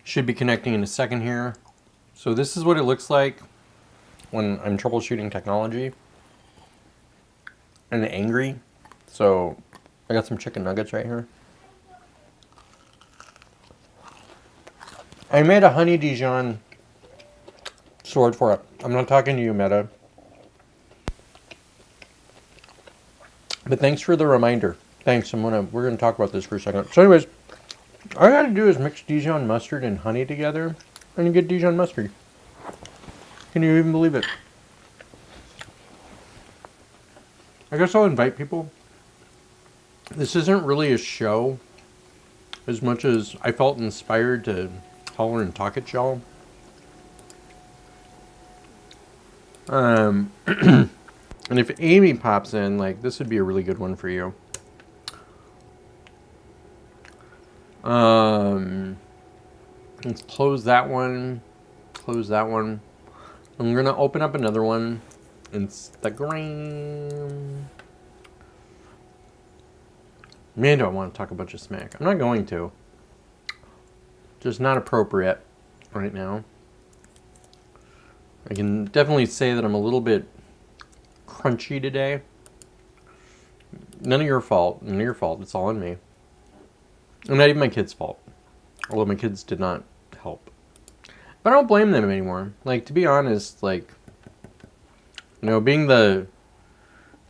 Should be connecting in a second here. So this is what it looks like when I'm troubleshooting technology and angry. So I got some chicken nuggets right here. I made a honey Dijon sword for it. I'm not talking to you, Meta. But thanks for the reminder. Thanks. We're gonna talk about this for a second. So anyways, all I gotta do is mix Dijon mustard and honey together and you get Dijon mustard. Can you even believe it? I guess I'll invite people. This isn't really a show as much as I felt inspired to holler and talk at y'all. And if Amy pops in, like, this would be a really good one for you. Let's close that one. Close that one. I'm gonna open up another one. Instagram. Man, do I want to talk a bunch of smack. I'm not going to. Just not appropriate right now. I can definitely say that I'm a little bit crunchy today. None of your fault. None of your fault. It's all on me. And not even my kids' fault. Although my kids did not help. But I don't blame them anymore. Like, to be honest, like, you know, being the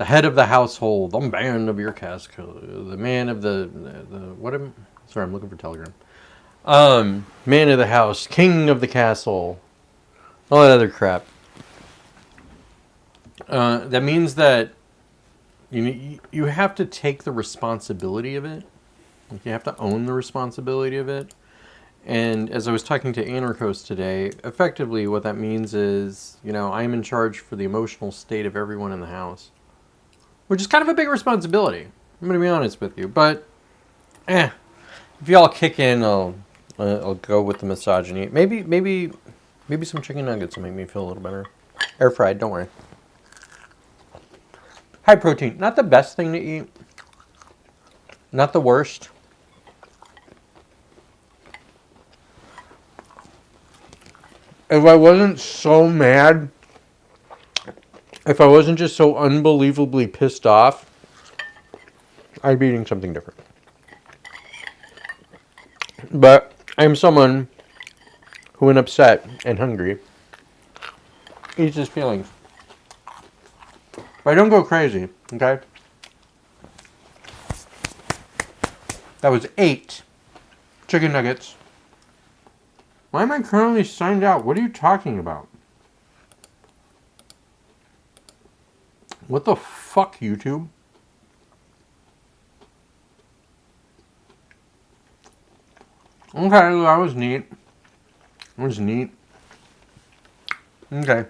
head of the household, the man of your castle, the man of sorry, I'm looking for Telegram. Man of the house, king of the castle, all that other crap. That means that you have to take the responsibility of it. Like, you have to own the responsibility of it. And as I was talking to Anarchos today, effectively what that means is, you know, I'm in charge for the emotional state of everyone in the house. Which is kind of a big responsibility. I'm going to be honest with you. But, if y'all kick in, I'll go with the misogyny. Maybe some chicken nuggets will make me feel a little better. Air fried, don't worry. High protein. Not the best thing to eat. Not the worst. If I wasn't so mad, if I wasn't just so unbelievably pissed off, I'd be eating something different. But I'm someone who, when upset and hungry, eats his feelings. But I don't go crazy, okay? That was 8 chicken nuggets. Why am I currently signed out? What are you talking about? What the fuck, YouTube? Okay, that was neat. It was neat. Okay.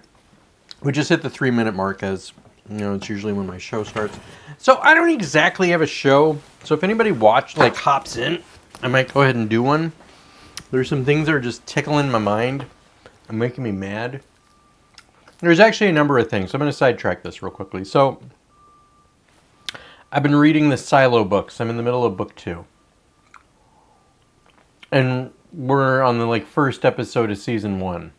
We just hit the 3-minute mark, as, you know, it's usually when my show starts. So I don't exactly have a show. So if anybody hops in, I might go ahead and do one. There's some things that are just tickling my mind and making me mad. There's actually a number of things. I'm going to sidetrack this real quickly. So I've been reading the Silo books. I'm in the middle of book 2. And we're on the first episode of season 1.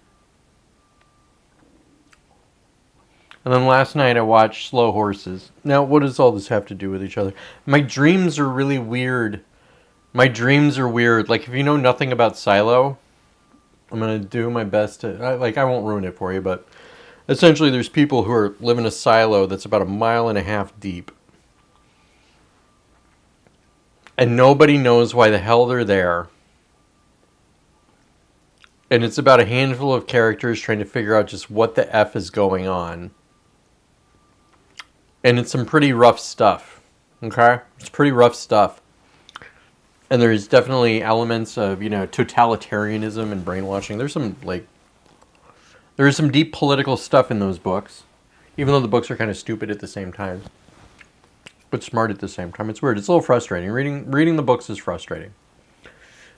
And then last night I watched Slow Horses. Now, what does all this have to do with each other? My dreams are really weird. My dreams are weird. Like, if you know nothing about Silo, I'm going to do my best to... I won't ruin it for you, but... Essentially, there's people who live in a silo that's about 1.5 miles deep. And nobody knows why the hell they're there. And it's about a handful of characters trying to figure out just what the F is going on. And it's some pretty rough stuff. Okay? It's pretty rough stuff. And there's definitely elements of, totalitarianism and brainwashing. There's some deep political stuff in those books. Even though the books are kind of stupid at the same time. But smart at the same time. It's weird. It's a little frustrating. Reading the books is frustrating.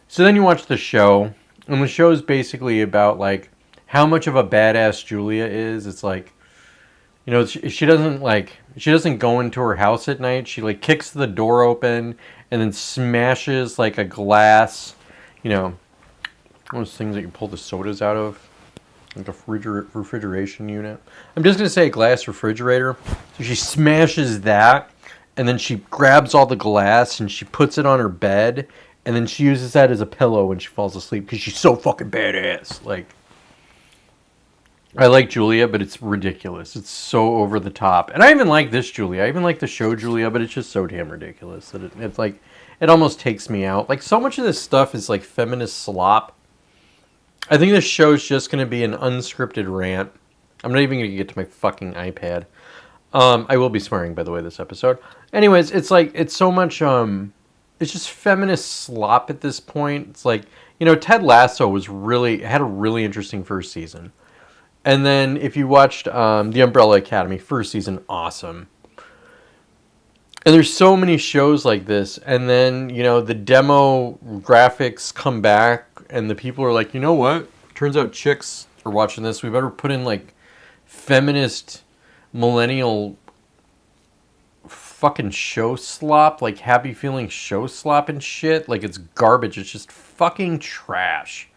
So then you watch the show. And the show is basically about, how much of a badass Julia is. It's You know, she doesn't go into her house at night. She like kicks the door open and then smashes like a glass, you know, one of those things that you pull the sodas out of, like a refrigeration unit. I'm just gonna say a glass refrigerator. So she smashes that, and then she grabs all the glass and she puts it on her bed, and then she uses that as a pillow when she falls asleep because she's so fucking badass. Like, I like Julia, but it's ridiculous. It's so over the top. And I even like this Julia. I even like the show Julia, but it's just so damn ridiculous that it's like, it almost takes me out. Like, so much of this stuff is like feminist slop. I think this show's just going to be an unscripted rant. I'm not even going to get to my fucking iPad. I will be swearing, by the way, this episode. Anyways, it's like, it's so much, it's just feminist slop at this point. It's like, you know, Ted Lasso had a really interesting first season. And then if you watched The Umbrella Academy, first season, awesome. And there's so many shows like this. And then, you know, the demo graphics come back and the people are like, you know what? Turns out chicks are watching this. We better put in like feminist millennial fucking show slop, like happy feeling show slop and shit. Like it's garbage. It's just fucking trash.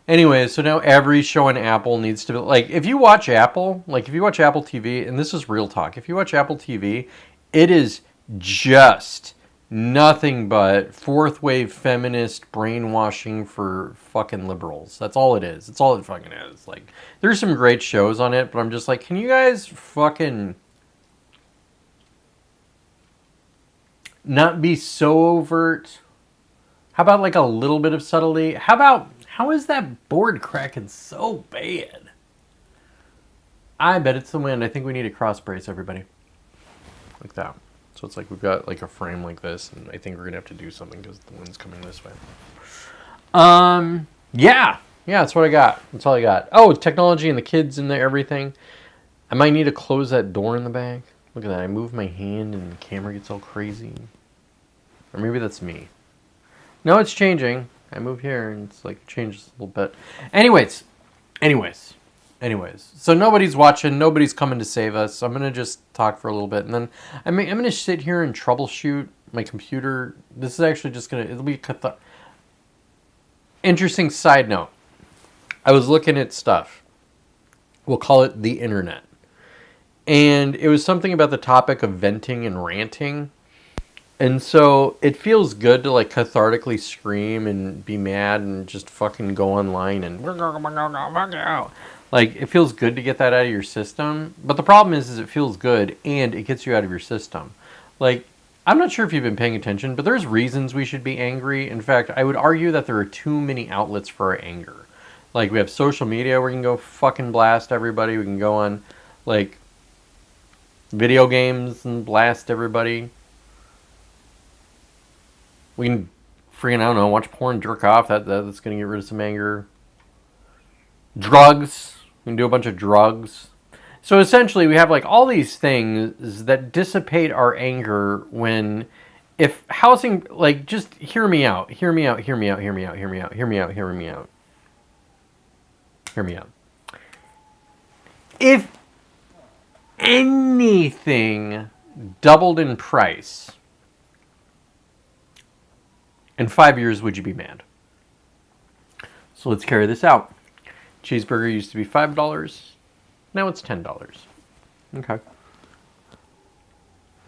Anyway, so now every show on Apple needs to be, like, if you watch Apple TV, and this is real talk, if you watch Apple TV, it is just nothing but fourth wave feminist brainwashing for fucking liberals. That's all it is. That's all it fucking is. Like, there's some great shows on it, but I'm just like, can you guys fucking not be so overt? How about like a little bit of subtlety? How is that board cracking so bad? I bet it's the wind. I think we need a cross brace, everybody. Like that. So it's like we've got like a frame like this, and I think we're going to have to do something because the wind's coming this way. Yeah, that's what I got. That's all I got. Oh, technology and the kids and everything. I might need to close that door in the back. Look at that. I move my hand and the camera gets all crazy. Or maybe that's me. No, it's changing. I move here and it's like changes a little bit. Anyways. So nobody's watching. Nobody's coming to save us. I'm going to just talk for a little bit. And then I'm going to sit here and troubleshoot my computer. This is actually just going to... It'll be interesting side note. I was looking at stuff. We'll call it the internet. And it was something about the topic of venting and ranting. And so it feels good to like cathartically scream and be mad and just fucking go online and like it feels good to get that out of your system. But the problem is it feels good and it gets you out of your system. Like, I'm not sure if you've been paying attention, but there's reasons we should be angry. In fact, I would argue that there are too many outlets for our anger. Like, we have social media where we can go fucking blast everybody. We can go on like video games and blast everybody. We can freaking, I don't know, watch porn, jerk off. That's going to get rid of some anger. Drugs. We can do a bunch of drugs. So essentially, we have like all these things that dissipate our anger when, if housing, like, just hear me out. If anything doubled in price, in 5 years, would you be mad? So let's carry this out. Cheeseburger used to be $5. Now it's $10. Okay.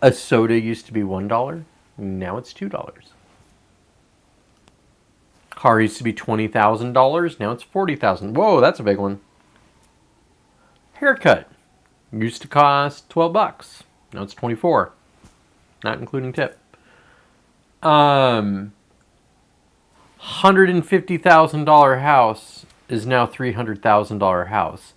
A soda used to be $1. Now it's $2. Car used to be $20,000. Now it's $40,000. Whoa, that's a big one. Haircut used to cost $12. Now it's $24. Not including tip. $150,000 house is now $300,000 house.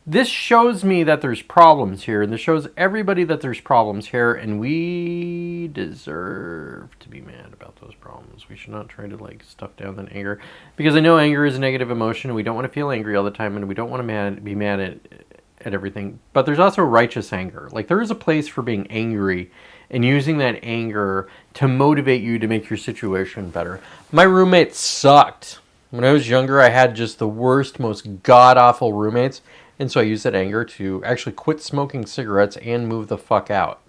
This shows me that there's problems here, and this shows everybody that there's problems here, and we deserve to be mad about those problems. We should not try to like stuff down that anger, because I know anger is a negative emotion, and we don't want to feel angry all the time, and we don't want to be mad at everything. But there's also righteous anger. Like, there is a place for being angry and using that anger to motivate you to make your situation better. My roommate sucked. When I was younger, I had just the worst, most god-awful roommates. And so I used that anger to actually quit smoking cigarettes and move the fuck out.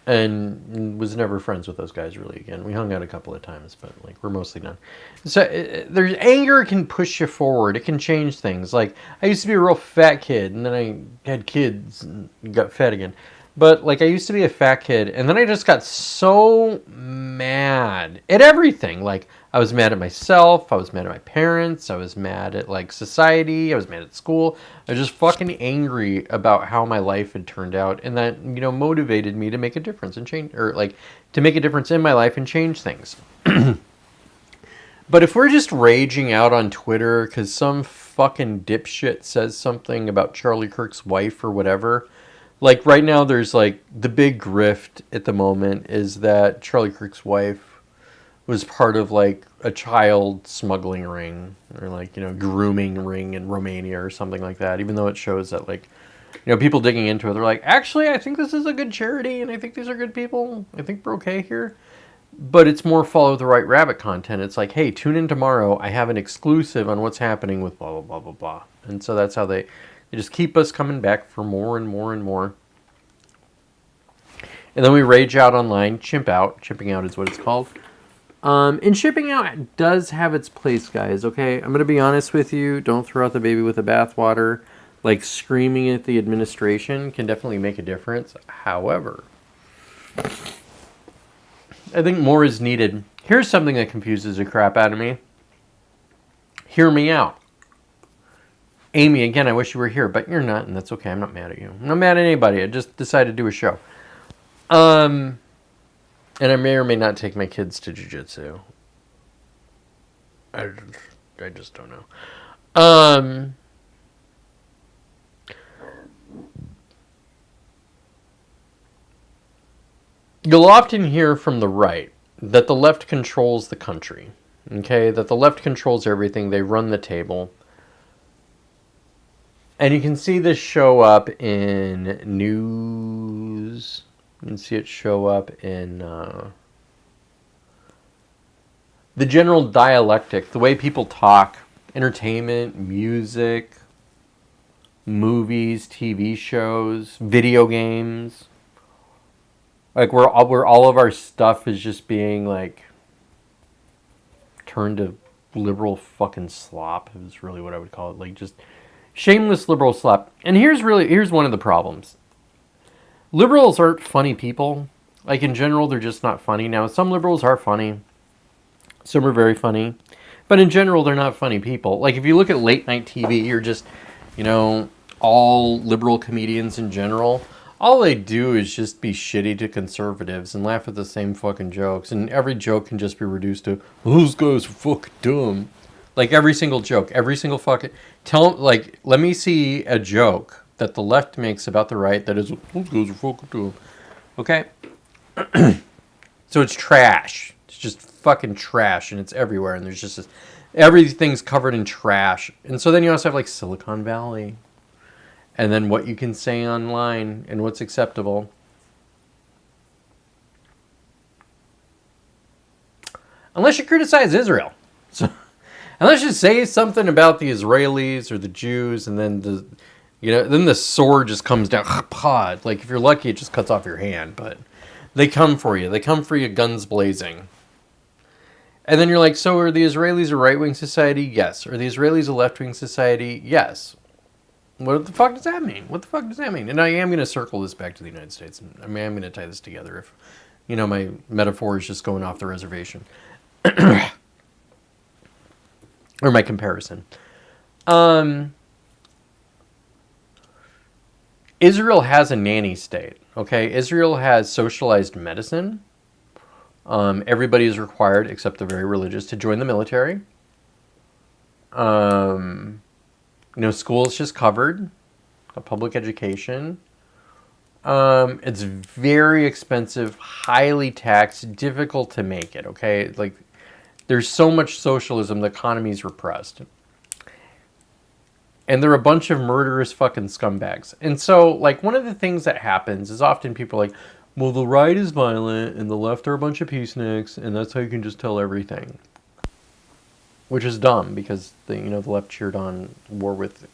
And was never friends with those guys really again. We hung out a couple of times, but like we're mostly done. So there's anger can push you forward. It can change things. Like I used to be a real fat kid, and then I had kids and got fat again. But like I used to be a fat kid, and then I just got so mad at everything. Like I was mad at myself, I was mad at my parents, I was mad at like society, I was mad at school. I was just fucking angry about how my life had turned out, and that, you know, motivated me to make a difference and change, or like to make a difference in my life and change things. But if we're just raging out on Twitter because some fucking dipshit says something about Charlie Kirk's wife or whatever, like right now there's like the big grift at the moment is that Charlie Kirk's wife was part of like a child smuggling ring or like, you know, grooming ring in Romania or something like that, even though it shows that like, you know, people digging into it, they're like, actually, I think this is a good charity and I think these are good people. I think we're okay here. But it's more follow the right rabbit content. It's like, hey, tune in tomorrow. I have an exclusive on what's happening with blah, blah, blah, blah, blah. And so that's how they just keep us coming back for more and more and more. And then we rage out online, chimp out. Chimping out is what it's called. And shipping out does have its place, guys, okay? I'm going to be honest with you. Don't throw out the baby with the bathwater. Like, screaming at the administration can definitely make a difference. However, I think more is needed. Here's something that confuses the crap out of me. Hear me out. Amy, again, I wish you were here, but you're not, and that's okay. I'm not mad at you. I'm not mad at anybody. I just decided to do a show. And I may or may not take my kids to jiu-jitsu. I just don't know. You'll often hear from the right that the left controls the country. Okay? That the left controls everything. They run the table. And you can see this show up in news. You can see it show up in the general dialectic, the way people talk, entertainment, music, movies, TV shows, video games. Like where all of our stuff is just being like turned to liberal fucking slop is really what I would call it. Like just shameless liberal slop. And here's one of the problems. Liberals aren't funny people. Like in general, they're just not funny. Now, some liberals are funny. Some are very funny. But in general, they're not funny people. Like if you look at late night TV, you're just, you know, all liberal comedians in general. All they do is just be shitty to conservatives and laugh at the same fucking jokes. And every joke can just be reduced to, those guys are fucking dumb. Like every single joke, every single fucking... let me see a joke that the left makes about the right that is, those guys are fucking dumb. Okay? So it's trash. It's just fucking trash, and it's everywhere, and there's just this... Everything's covered in trash. And so then you also have, like, Silicon Valley. And then what you can say online and what's acceptable. Unless you criticize Israel. So, unless you say something about the Israelis or the Jews, and then then the sword just comes down. Like if you're lucky, it just cuts off your hand. But they come for you. They come for you, guns blazing. And then you're like, so are the Israelis a right-wing society? Yes. Are the Israelis a left-wing society? Yes. What the fuck does that mean? What the fuck does that mean? And I am going to circle this back to the United States. I mean, I'm going to tie this together if, my metaphor is just going off the reservation. Or my comparison. Israel has a nanny state, okay? Israel has socialized medicine. Everybody is required, except the very religious, to join the military. School is just covered. A public education. It's very expensive, highly taxed, difficult to make it, okay? Like, there's so much socialism, the economy's repressed. And they're a bunch of murderous fucking scumbags. And so, like, one of the things that happens is often people are like, well, the right is violent and the left are a bunch of peaceniks, and that's how you can just tell everything. which is dumb because the left cheered on war with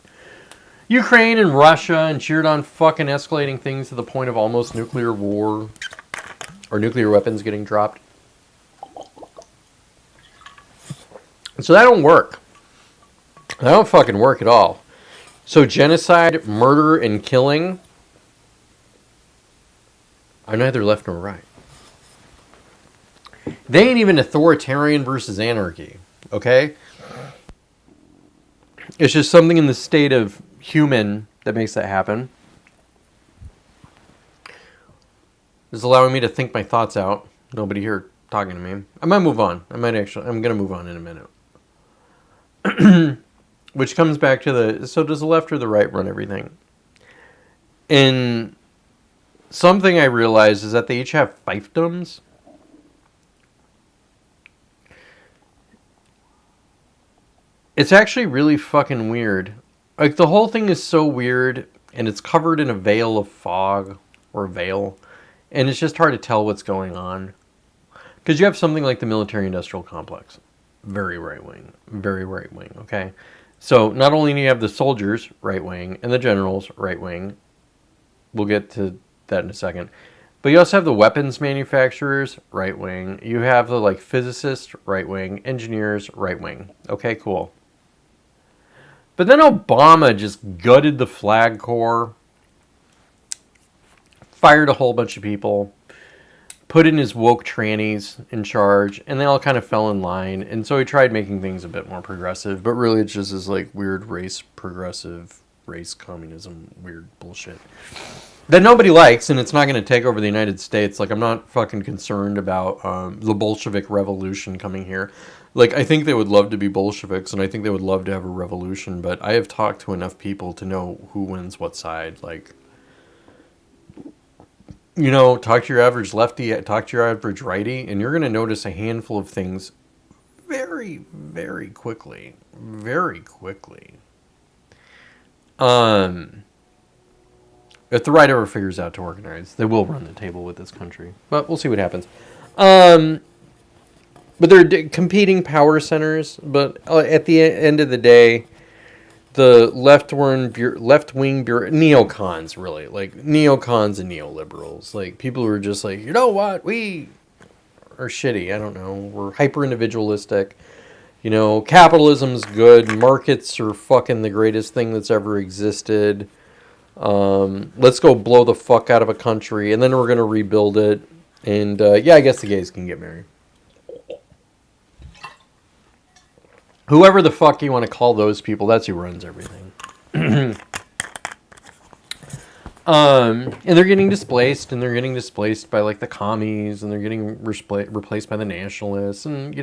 Ukraine and Russia and cheered on fucking escalating things to the point of almost nuclear war or nuclear weapons getting dropped. So that don't work. That don't fucking work at all. So genocide, murder, and killing are neither left nor right. They ain't even authoritarian versus anarchy, okay? It's just something in the state of human that makes that happen. It's allowing me to think my thoughts out. Nobody here talking to me. I might move on. I'm going to move on in a minute. Which comes back to so does the left or the right run everything? And something I realized is that they each have fiefdoms. It's actually really fucking weird. Like, the whole thing is so weird, and it's covered in a veil of fog, or veil, and it's just hard to tell what's going on. Because you have something like the military-industrial complex. Very right-wing. Very right-wing, okay? So, not only do you have the soldiers, right-wing, and the generals, right-wing. We'll get to that in a second. But you also have the weapons manufacturers, right-wing. You have the, like, physicists, right-wing. Engineers, right-wing. Okay, cool. But then Obama just gutted the Flag Corps, fired a whole bunch of people, put in his woke trannies in charge, and they all kind of fell in line. And so he tried making things a bit more progressive, but really it's just this like weird race progressive, race communism, weird bullshit that nobody likes, and it's not going to take over the United States. Like, I'm not fucking concerned about the Bolshevik revolution coming here. Like, I think they would love to be Bolsheviks, and I think they would love to have a revolution, but I have talked to enough people to know who wins what side. Like, talk to your average lefty, talk to your average righty, and you're going to notice a handful of things very, very quickly. Very quickly. If the right ever figures out to organize, they will run the table with this country. But we'll see what happens. But they're competing power centers. But at the end of the day, the left-wing neocons, really. Like, neocons and neoliberals. Like, people who are just like, you know what? We are shitty. I don't know. We're hyper-individualistic. Capitalism's good. Markets are fucking the greatest thing that's ever existed. Let's go blow the fuck out of a country, and then we're going to rebuild it. And, yeah, I guess the gays can get married. Whoever the fuck you want to call those people, that's who runs everything. And they're getting displaced, by, like, the commies, and they're getting replaced by the nationalists. And,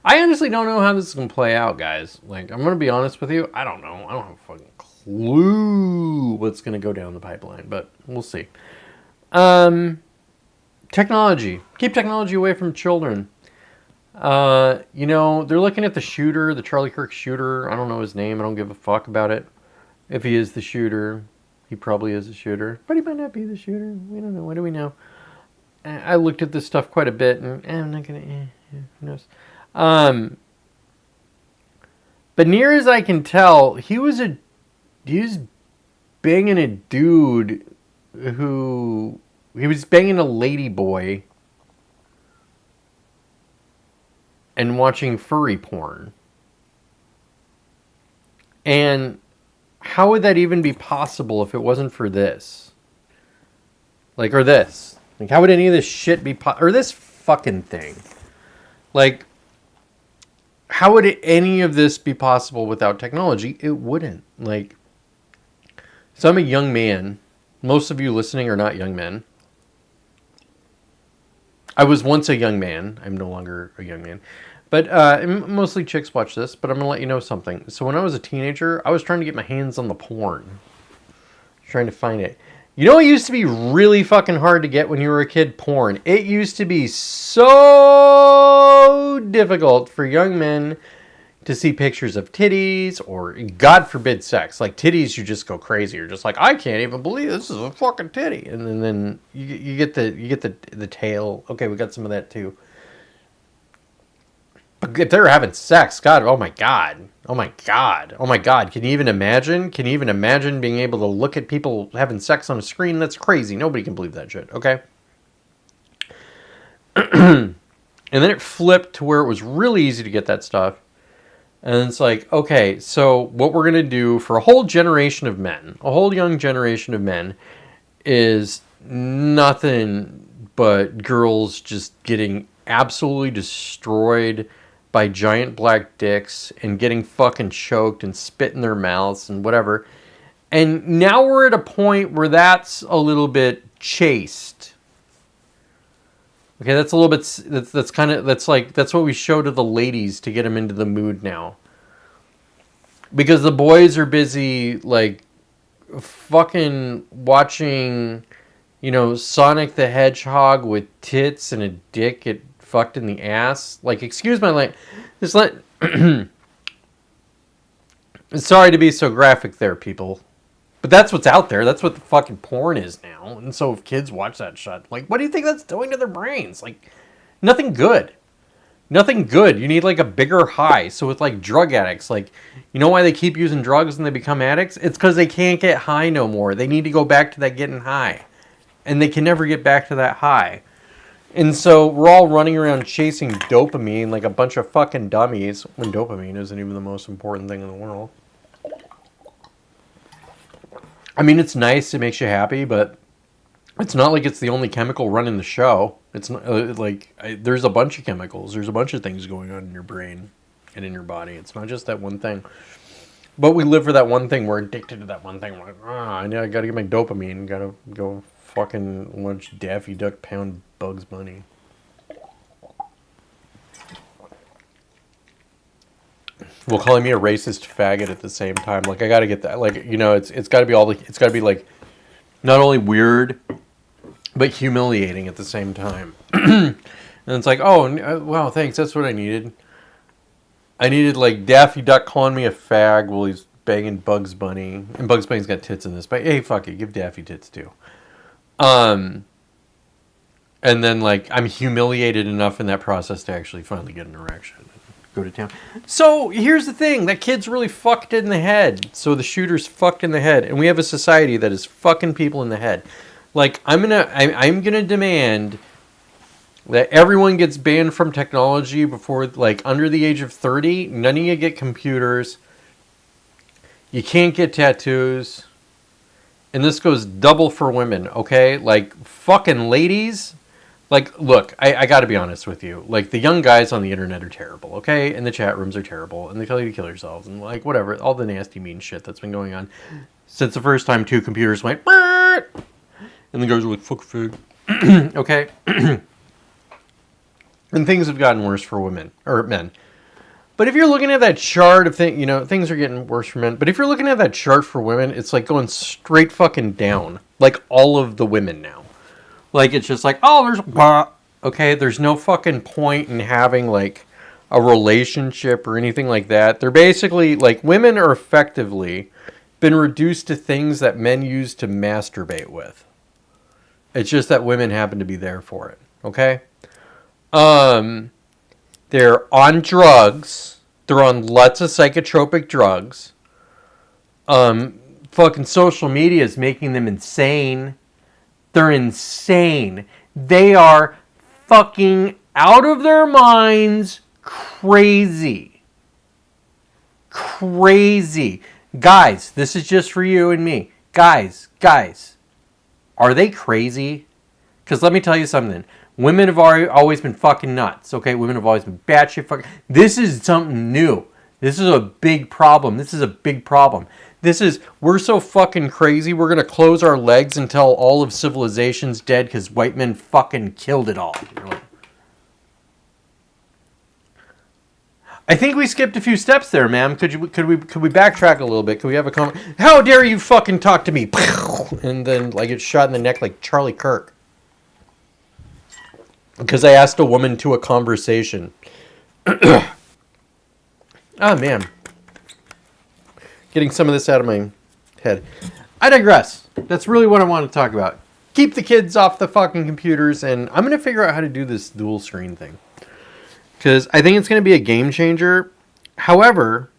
I honestly don't know how this is going to play out, guys. Like, I'm going to be honest with you. I don't know. I don't have a fucking clue what's going to go down the pipeline, but we'll see. Technology. Keep technology away from children. They're looking at the shooter, the Charlie Kirk shooter. I don't know his name. I don't give a fuck about it. If he is the shooter, he probably is the shooter. But he might not be the shooter. We don't know. What do we know? I looked at this stuff quite a bit, and I'm not going to... who knows? But near as I can tell, he was banging a dude who... He was banging a lady boy and watching furry porn. And how would that even be possible if it wasn't for this? Like, or this. Like, how would any of this shit be or this fucking thing? Like, how would any of this be possible without technology? It wouldn't. Like, so I'm a young man. Most of you listening are not young men. I was once a young man. I'm no longer a young man. But mostly chicks watch this, but I'm going to let you know something. So when I was a teenager, I was trying to get my hands on the porn. Trying to find it. You know what used to be really fucking hard to get when you were a kid? Porn. It used to be so difficult for young men to see pictures of titties or, God forbid, sex. Like, titties, you just go crazy. You're just like, I can't even believe this is a fucking titty. And then you get the tail. Okay, we got some of that too. But if they're having sex, God, oh my God. Oh my God. Oh my God. Can you even imagine? Can you even imagine being able to look at people having sex on a screen? That's crazy. Nobody can believe that shit, okay? And then it flipped to where it was really easy to get that stuff. And it's like, okay, so what we're going to do for a whole generation of men, a whole young generation of men, is nothing but girls just getting absolutely destroyed by giant black dicks and getting fucking choked and spit in their mouths and whatever. And now we're at a point where that's a little bit chaste. Okay, that's a little bit, that's kind of, that's what we show to the ladies to get them into the mood now. Because the boys are busy, like, fucking watching, you know, Sonic the Hedgehog with tits and a dick get fucked in the ass. Like, excuse my language. Just let, sorry to be so graphic there, people. But that's what's out there. That's what the fucking porn is now. And so if kids watch that shit, like, what do you think that's doing to their brains? Like, nothing good. Nothing good. You need, like, a bigger high. So with, like, drug addicts, like, you know why they keep using drugs and they become addicts? It's because they can't get high no more. They need to go back to that getting high. And they can never get back to that high. And so we're all running around chasing dopamine like a bunch of fucking dummies when dopamine isn't even the most important thing in the world. I mean, it's nice, it makes you happy, but it's not like it's the only chemical running the show. It's not there's a bunch of chemicals. There's a bunch of things going on in your brain and in your body. It's not just that one thing. But we live for that one thing. We're addicted to that one thing. We're like, I gotta get my dopamine. Gotta go fucking watch Daffy Duck pound Bugs Bunny. Well, calling me a racist faggot at the same time. Like, I gotta get that. Like, you know, it's gotta be it's gotta be like not only weird, but humiliating at the same time. And it's like, oh, wow, thanks. That's what I needed. I needed, like, Daffy Duck calling me a fag while he's banging Bugs Bunny. And Bugs Bunny's got tits in this. But, hey, fuck it. Give Daffy tits, too. And then, like, I'm humiliated enough in that process to actually finally get an erection. Go to town. So here's the thing, that kid's really fucked in the head. So the shooter's fucked in the head, and we have a society that is fucking people in the head. Like, I'm gonna demand that everyone gets banned from technology before, like, under the age of 30. None of you get computers. You can't get tattoos. And this goes double for women, okay? Like, fucking ladies. Like, look, I gotta be honest with you. Like, the young guys on the internet are terrible, okay? And the chat rooms are terrible. And they tell you to kill yourselves. And, like, whatever. All the nasty, mean shit that's been going on since the first time two computers went, and the guys were like, fuck fig. Okay? And things have gotten worse for women. Or men. But if you're looking at that chart of things, you know, things are getting worse for men. But if you're looking at that chart for women, it's, like, going straight fucking down. Like, all of the women now. Like, it's just like, oh, okay, there's no fucking point in having, like, a relationship or anything like that. They're basically, like, women are effectively been reduced to things that men use to masturbate with. It's just that women happen to be there for it, okay? They're on drugs. They're on lots of psychotropic drugs. Fucking social media is making them insane. They're insane. They are fucking out of their minds crazy. Crazy. Guys, this is just for you and me. Guys, are they crazy? Because let me tell you something. Women have always been fucking nuts, okay? Women have always been batshit fucking... This is something new. This is a big problem. We're so fucking crazy, we're gonna close our legs until all of civilization's dead because white men fucking killed it all. I think we skipped a few steps there, ma'am. Could we backtrack a little bit? Could we have a comment? How dare you fucking talk to me? And then, like, it's shot in the neck like Charlie Kirk. Because I asked a woman to a conversation. Oh, man. Getting some of this out of my head. I digress. That's really what I want to talk about. Keep the kids off the fucking computers, and I'm going to figure out how to do this dual screen thing. because I think it's going to be a game changer. However,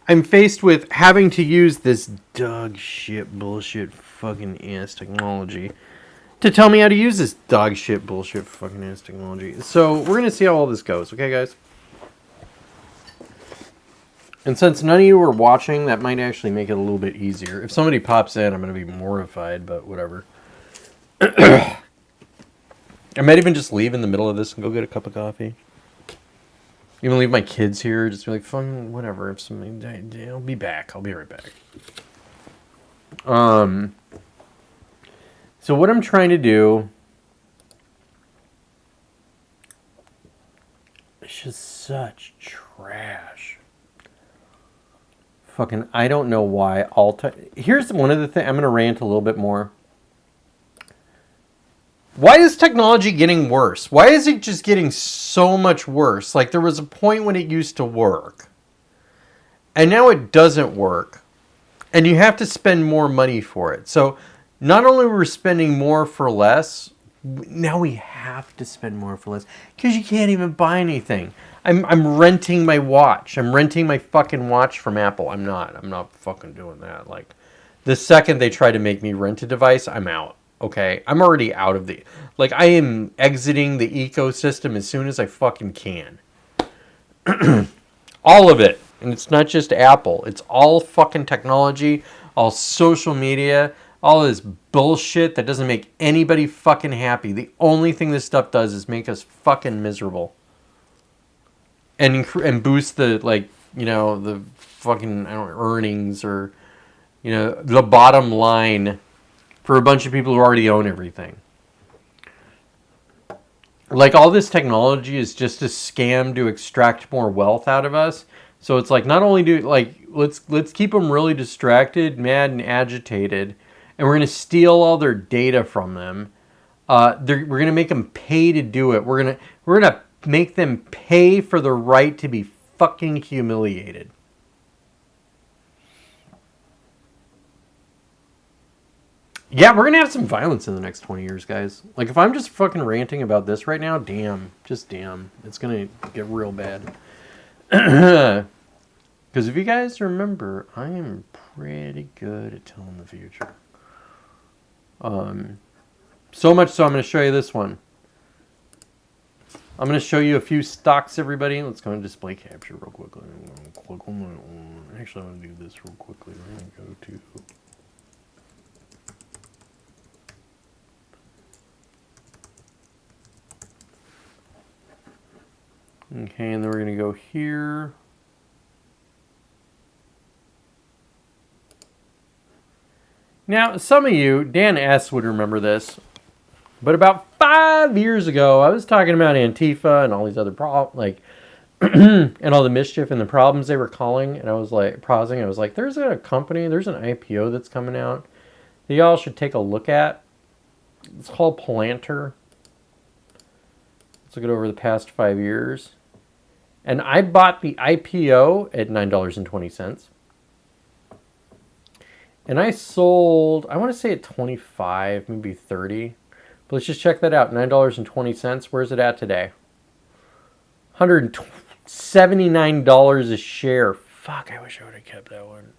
I'm faced with having to use this dog shit bullshit fucking ass technology to tell me how to use this dog shit bullshit fucking ass technology. So we're going to see how all this goes, okay, guys? And since none of you are watching, that might actually make it a little bit easier. If somebody pops in, I'm going to be mortified, but whatever. I might even just leave in the middle of this and go get a cup of coffee. Even leave my kids here, just be like, fun, whatever. If something, I'll be back. I'll be right back. So what I'm trying to do is just such trash. Fucking, I don't know why. Here's one of the things. I'm going to rant a little bit more. Why is technology getting worse? Why is it just getting so much worse? Like, there was a point when it used to work. And now it doesn't work. And you have to spend more money for it. So, not only we're spending more for less, now we have to spend more for less. Because you can't even buy anything. I'm renting my watch. I'm renting my fucking watch from Apple. I'm not fucking doing that. Like, the second they try to make me rent a device, I'm out. Okay? I'm already out of the... Like, I am exiting the ecosystem as soon as I fucking can. All of it. And it's not just Apple. It's all fucking technology, all social media, all this bullshit that doesn't make anybody fucking happy. The only thing this stuff does is make us fucking miserable. And boost the, like, you know, the fucking, I don't know, earnings or, you know, the bottom line for a bunch of people who already own everything. Like, all this technology is just a scam to extract more wealth out of us. So it's like, not only do, like, let's keep them really distracted, mad, and agitated, and we're going to steal all their data from them. We're going to make them pay to do it. We're gonna make them pay for the right to be fucking humiliated. Yeah, we're going to have some violence in the next 20 years, guys. Like, if I'm just fucking ranting about this right now, damn. Just damn. It's going to get real bad. Because if you guys remember, I am pretty good at telling the future. So much so, I'm going to show you this one. I'm going to show you a few stocks, everybody. Let's go and display capture real quickly. I'm going to click on that one. Actually, I'm going to do this real quickly. We're going to go to... Okay, and then we're going to go here. Now, some of you, Dan S. would remember this, but about 5 years ago, I was talking about Antifa and all these other problems, like, and all the mischief and the problems they were calling, and I was like, pausing, I was like, there's a company, there's an IPO that's coming out that y'all should take a look at. It's called Palantir. Let's look at over the past 5 years. And I bought the IPO at $9.20. And I sold, I want to say at 25, maybe 30. But let's just check that out. $9.20. Where's it at today? $179 a share. Fuck, I wish I would have kept that one.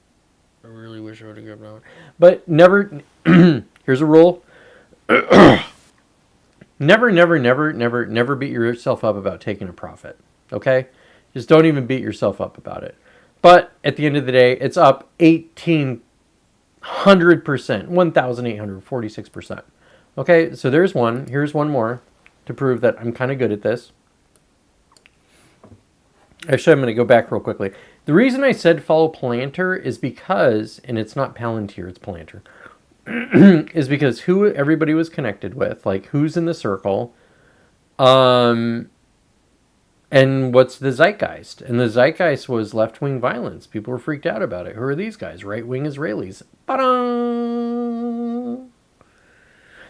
I really wish I would have kept that one. But never, here's a rule. Never beat yourself up about taking a profit. Okay? Just don't even beat yourself up about it. But at the end of the day, it's up 1,800%, 1,846%. Okay, so there's one. Here's one more to prove that I'm kind of good at this. Actually, I'm going to go back real quickly. The reason I said follow Palantir is because, and it's not Palantir, it's Palantir, is because who everybody was connected with, like who's in the circle, and what's the zeitgeist. And the zeitgeist was left-wing violence. People were freaked out about it. Who are these guys? Right-wing Israelis. Ba-dum!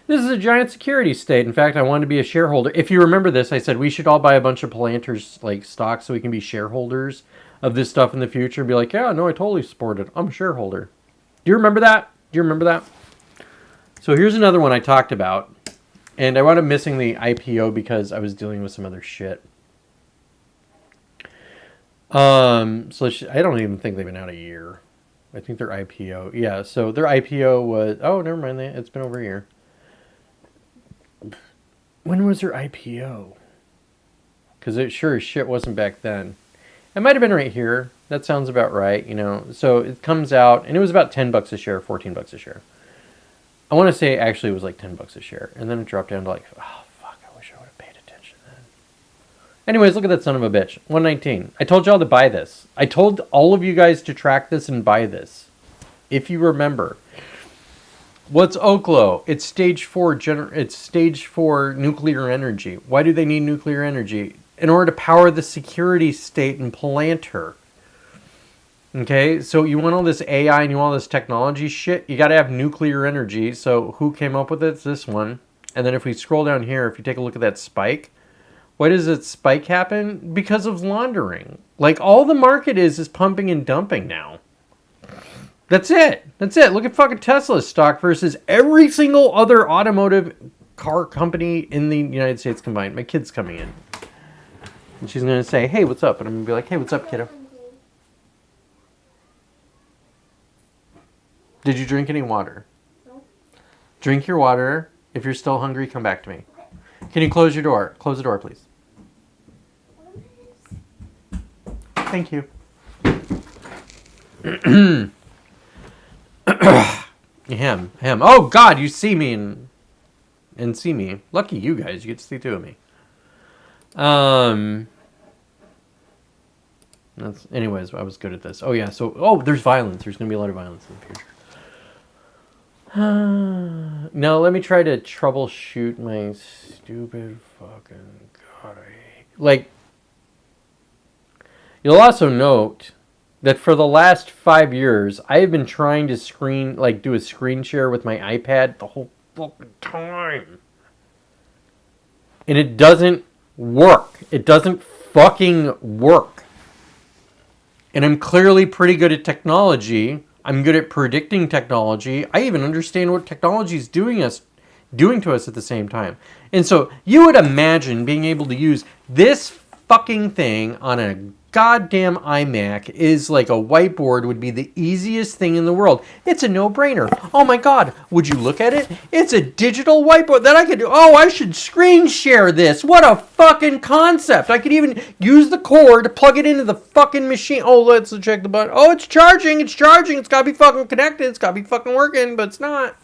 This is a giant security state. In fact, I wanted to be a shareholder. If you remember this, I said we should all buy a bunch of Palantir's like stocks so we can be shareholders of this stuff in the future and be like, yeah, no, I totally support it. I'm a shareholder. Do you remember that? Do you remember that? So here's another one I talked about. And I wound up missing the IPO because I was dealing with some other shit. So I don't even think they've been out a year. I think their IPO, yeah. So their IPO was, oh, never mind. It's been over a year. When was their IPO? Because it sure as shit wasn't back then. It might have been right here. That sounds about right, you know. So it comes out, and it was about $10 a share, $14 a share. I want to say actually it was like $10 a share, and then it dropped down to like, oh fuck, I wish I would have paid attention then. Anyways, look at that son of a bitch, 119. I told y'all to buy this. I told all of you guys to track this and buy this, if you remember. What's Oklo? It's stage 4. It's stage 4 nuclear energy. Why do they need nuclear energy? In order to power the security state and Palantir. Okay, so you want all this AI and you want all this technology shit, you got to have nuclear energy. So who came up with it? It's this one. And then if we scroll down here, if you take a look at that spike, why does that spike happen? Because of laundering. Like, all the market is pumping and dumping now. That's it. That's it. Look at fucking Tesla's stock versus every single other automotive car company in the United States combined. My kid's coming in. And she's going to say, hey, what's up? And I'm going to be like, hey, what's up, kiddo? Did you drink any water? No. Drink your water. If you're still hungry, come back to me. Can you close your door? Close the door, please. Thank you. Him. Oh, God, you see me and see me. Lucky you guys. You get to see two of me. Anyways, I was good at this. Oh, yeah. So, there's violence. There's going to be a lot of violence in the future. Now, let me try to troubleshoot my stupid fucking... God, you'll also note that for the last 5 years, I have been trying to do a screen share with my iPad the whole fucking time. And it doesn't work. It doesn't fucking work. And I'm clearly pretty good at technology. I'm good at predicting technology. I even understand what technology is doing to us at the same time. And so you would imagine being able to use this fucking thing on a goddamn iMac is like a whiteboard would be the easiest thing in the world. It's a no-brainer. Oh my God, would you look at it? It's a digital whiteboard that I could do. Oh, I should screen share this. What a fucking concept. I could even use the cord, plug it into the fucking machine. Oh, let's check the button. Oh, it's charging. It's charging. It's got to be fucking connected. It's got to be fucking working, but it's not.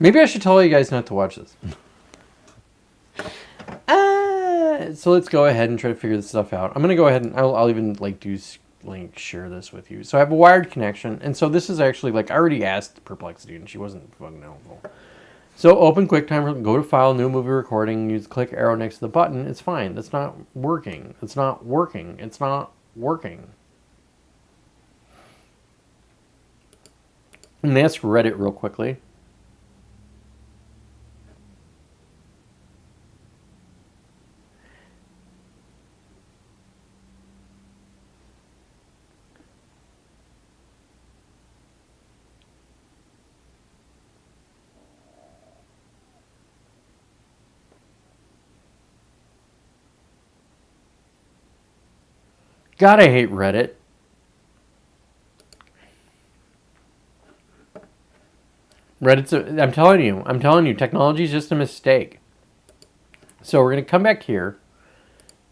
Maybe I should tell you guys not to watch this. So let's go ahead and try to figure this stuff out. I'm going to go ahead and I'll even share this with you. So I have a wired connection. And so this is actually I already asked Perplexity and she wasn't fucking helpful. So open QuickTime, go to File, New Movie Recording, use the click arrow next to the button. It's fine. That's not working. It's not working. It's not working. And ask Reddit real quickly. God, I hate Reddit. I'm telling you, technology is just a mistake. So we're going to come back here.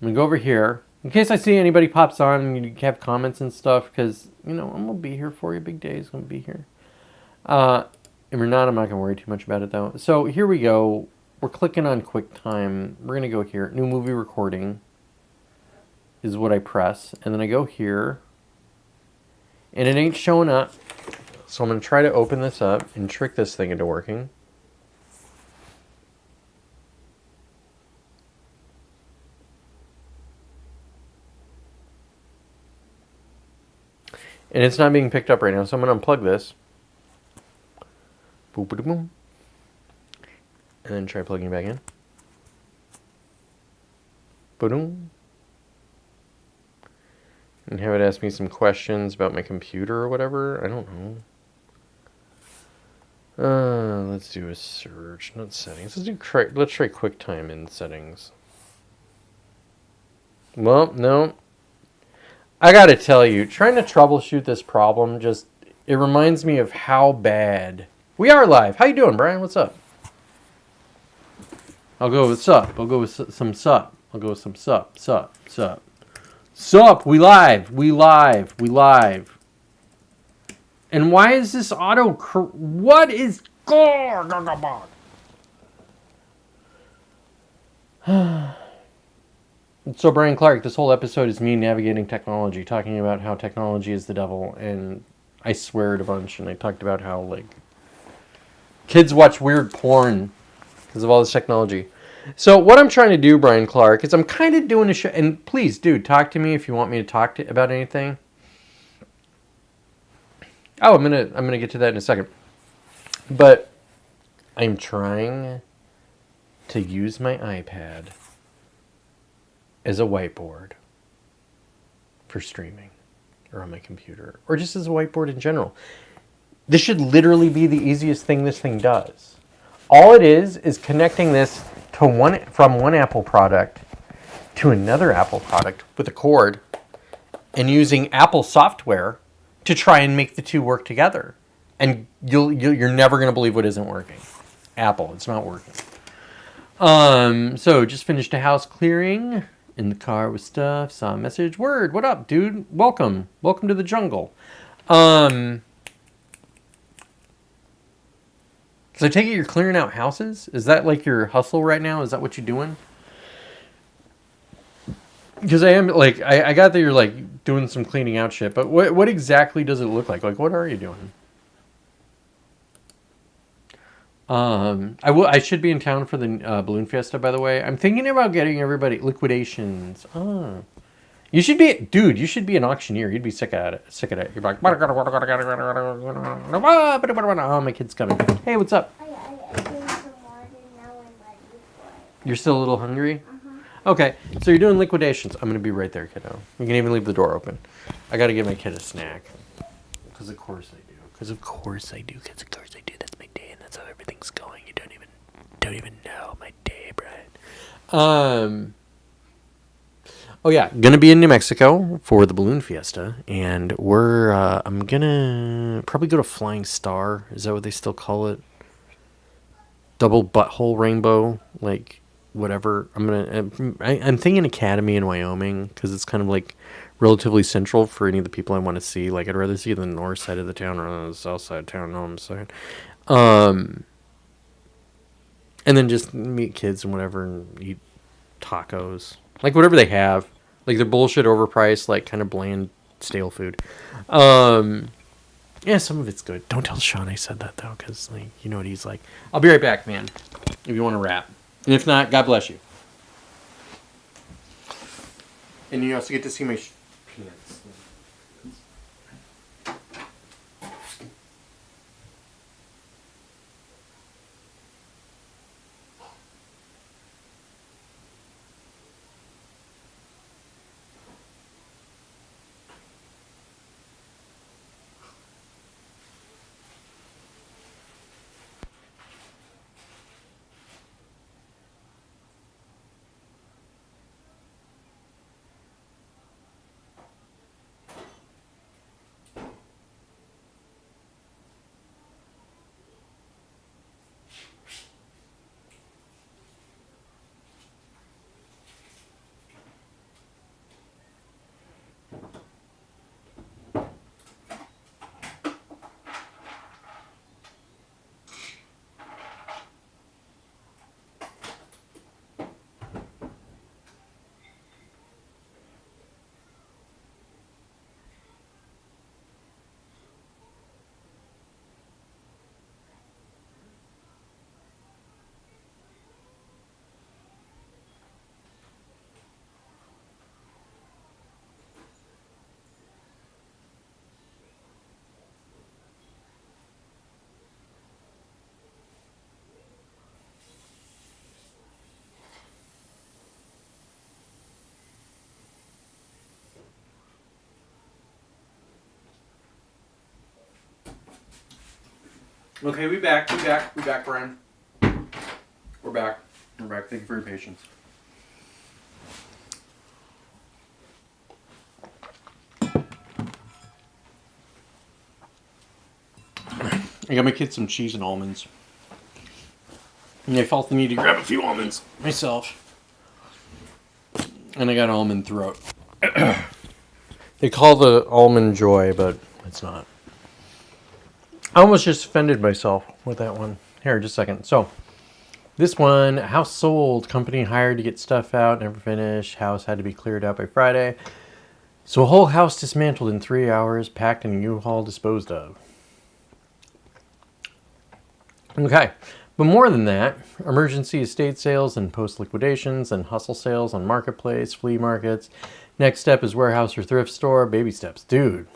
I'm going to go over here. In case I see anybody pops on and you have comments and stuff, because, I'm going to be here for you. Big Day is going to be here. If we're not, I'm not going to worry too much about it, though. So here we go. We're clicking on QuickTime. We're going to go here. New Movie Recording is what I press. And then I go here. And it ain't showing up. So I'm going to try to open this up and trick this thing into working. And it's not being picked up right now, so I'm going to unplug this. Boop, boop, boom. And then try plugging it back in. Boom. And have it ask me some questions about my computer or whatever. I don't know. Let's do a search, not settings. Let's try QuickTime in settings. Well, no. I gotta tell you, trying to troubleshoot this problem it reminds me of how bad. We are live. How you doing, Brian? What's up? I'll go with sup. I'll go with some sup. I'll go with some sup. Sup. We live. And why is this what is So Brian Clark, this whole episode is me navigating technology, talking about how technology is the devil, and I swear it a bunch, and I talked about how, like, kids watch weird porn because of all this technology. So what I'm trying to do, Brian Clark, is I'm kind of doing a show, and please, dude, talk to me if you want me to talk about anything. Oh, I'm gonna get to that in a second. But I'm trying to use my iPad as a whiteboard for streaming, or on my computer, or just as a whiteboard in general. This should literally be the easiest thing this thing does. All it is connecting this to from one Apple product to another Apple product with a cord, and using Apple software to try and make the two work together. And you're never gonna believe what isn't working. Apple, it's not working. So just finished a house clearing. In the car with stuff, saw a message. Word, what up, dude? Welcome to the jungle. So I take it you're clearing out houses? Is that like your hustle right now? Is that what you're doing? Because I am, like, I got that you're, like, doing some cleaning out shit, but what exactly does it look like? Like, what are you doing? I should be in town for the Balloon Fiesta, by the way. I'm thinking about getting everybody liquidations. Oh, you should be, dude. You should be an auctioneer. You'd be sick at it. You're like, oh, my kid's coming. Hey, what's up? You're still a little hungry? Okay, so you're doing liquidations. I'm gonna be right there, kiddo. You can even leave the door open. I gotta give my kid a snack. Because of course I do. That's my day, and that's how everything's going. You don't even know my day, Brian. Oh yeah, gonna be in New Mexico for the Balloon Fiesta, and I'm gonna probably go to Flying Star. Is that what they still call it? Double butthole rainbow, like whatever. I'm thinking Academy in Wyoming because it's kind of like relatively central for any of the people I want to see. Like, I'd rather see the north side of the town rather than the south side of town. Know what I'm saying? And then just meet kids and whatever and eat tacos. Like, whatever they have. Like, they're bullshit overpriced, like, kind of bland, stale food. Yeah, some of it's good. Don't tell Sean I said that, though, because, like, you know what he's like. I'll be right back, man, if you want to rap. And if not, God bless you. And you also get to see my pants. Okay, we back, Brian. We're back. Thank you for your patience. I got my kids some cheese and almonds. And I felt the need to grab a few almonds myself. And I got almond throat. They call the almond joy, but it's not. I almost just offended myself with that one. Here, just a second. So, this one, house sold. Company hired to get stuff out, never finished. House had to be cleared out by Friday. So, a whole house dismantled in 3 hours, packed in a U-Haul, disposed of. Okay. But more than that, emergency estate sales and post-liquidations and hustle sales on marketplace, flea markets. Next step is warehouse or thrift store. Baby steps. Dude,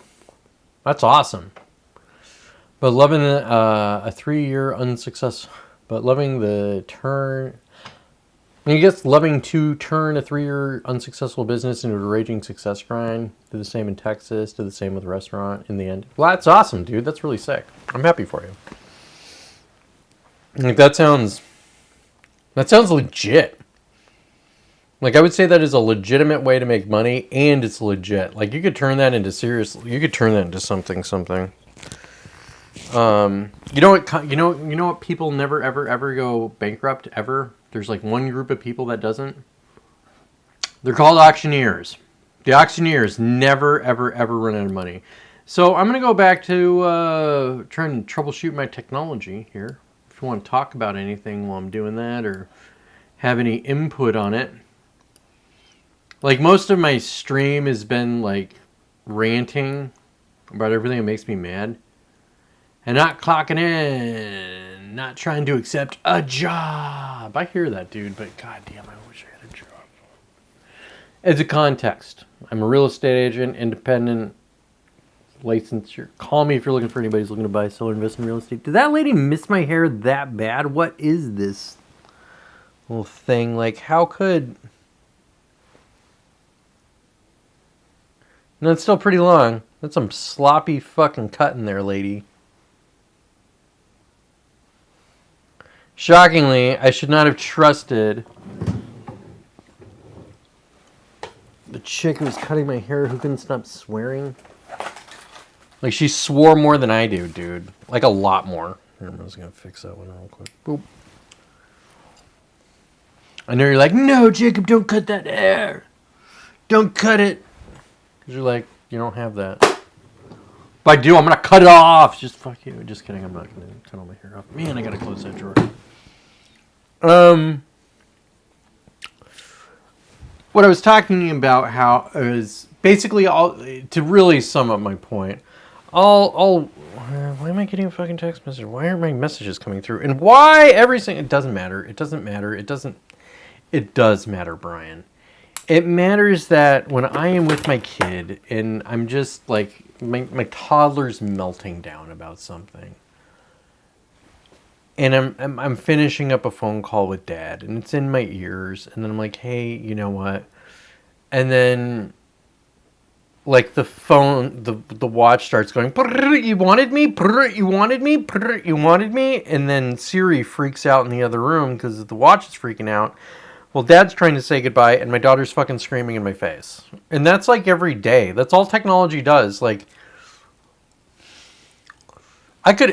that's awesome. But loving a 3-year unsuccessful... But loving the turn... I guess loving to turn a 3-year unsuccessful business into a raging success grind. Do the same in Texas. Do the same with a restaurant in the end. Well, that's awesome, dude. That's really sick. I'm happy for you. Like, that sounds legit. Like, I would say that is a legitimate way to make money, and it's legit. Like, you could turn that into something. You know what people never ever go bankrupt ever? There's like one group of people that doesn't. They're called auctioneers. The auctioneers never ever run out of money. So I'm gonna go back to trying to troubleshoot my technology here. If you want to talk about anything while I'm doing that or have any input on it. Like, most of my stream has been like ranting about everything that makes me mad. And not clocking in, not trying to accept a job. I hear that, dude, but goddamn, I wish I had a job. As a context, I'm a real estate agent, independent, licensure. Call me if you're looking for anybody who's looking to buy, sell, or invest in real estate. Did that lady miss my hair that bad? What is this little thing? Like, how could... No, it's still pretty long. That's some sloppy fucking cutting there, lady. Shockingly, I should not have trusted the chick who was cutting my hair who couldn't stop swearing. Like, she swore more than I do, dude. Like, a lot more. Here, I'm just gonna fix that one real quick. Boop. I know you're like, no, Jacob, don't cut that hair. Don't cut it. Because you're like, you don't have that. If I do, I'm gonna cut it off. Just fuck you. Just kidding, I'm not gonna cut all my hair off. Man, I gotta close that drawer. What I was talking about, how is basically all to really sum up my point. Why am I getting a fucking text message? Why aren't my messages coming through? And why everything? It doesn't matter. It doesn't matter. It does matter, Brian. It matters that when I am with my kid and I'm just like my toddler's melting down about something. And I'm finishing up a phone call with Dad, and it's in my ears, and then I'm like, hey, you know what? And then, like, the phone, the watch starts going, you wanted me? You wanted me? You wanted me? And then Siri freaks out in the other room because the watch is freaking out. Well, Dad's trying to say goodbye, and my daughter's fucking screaming in my face. And that's like every day. That's all technology does. Like, I could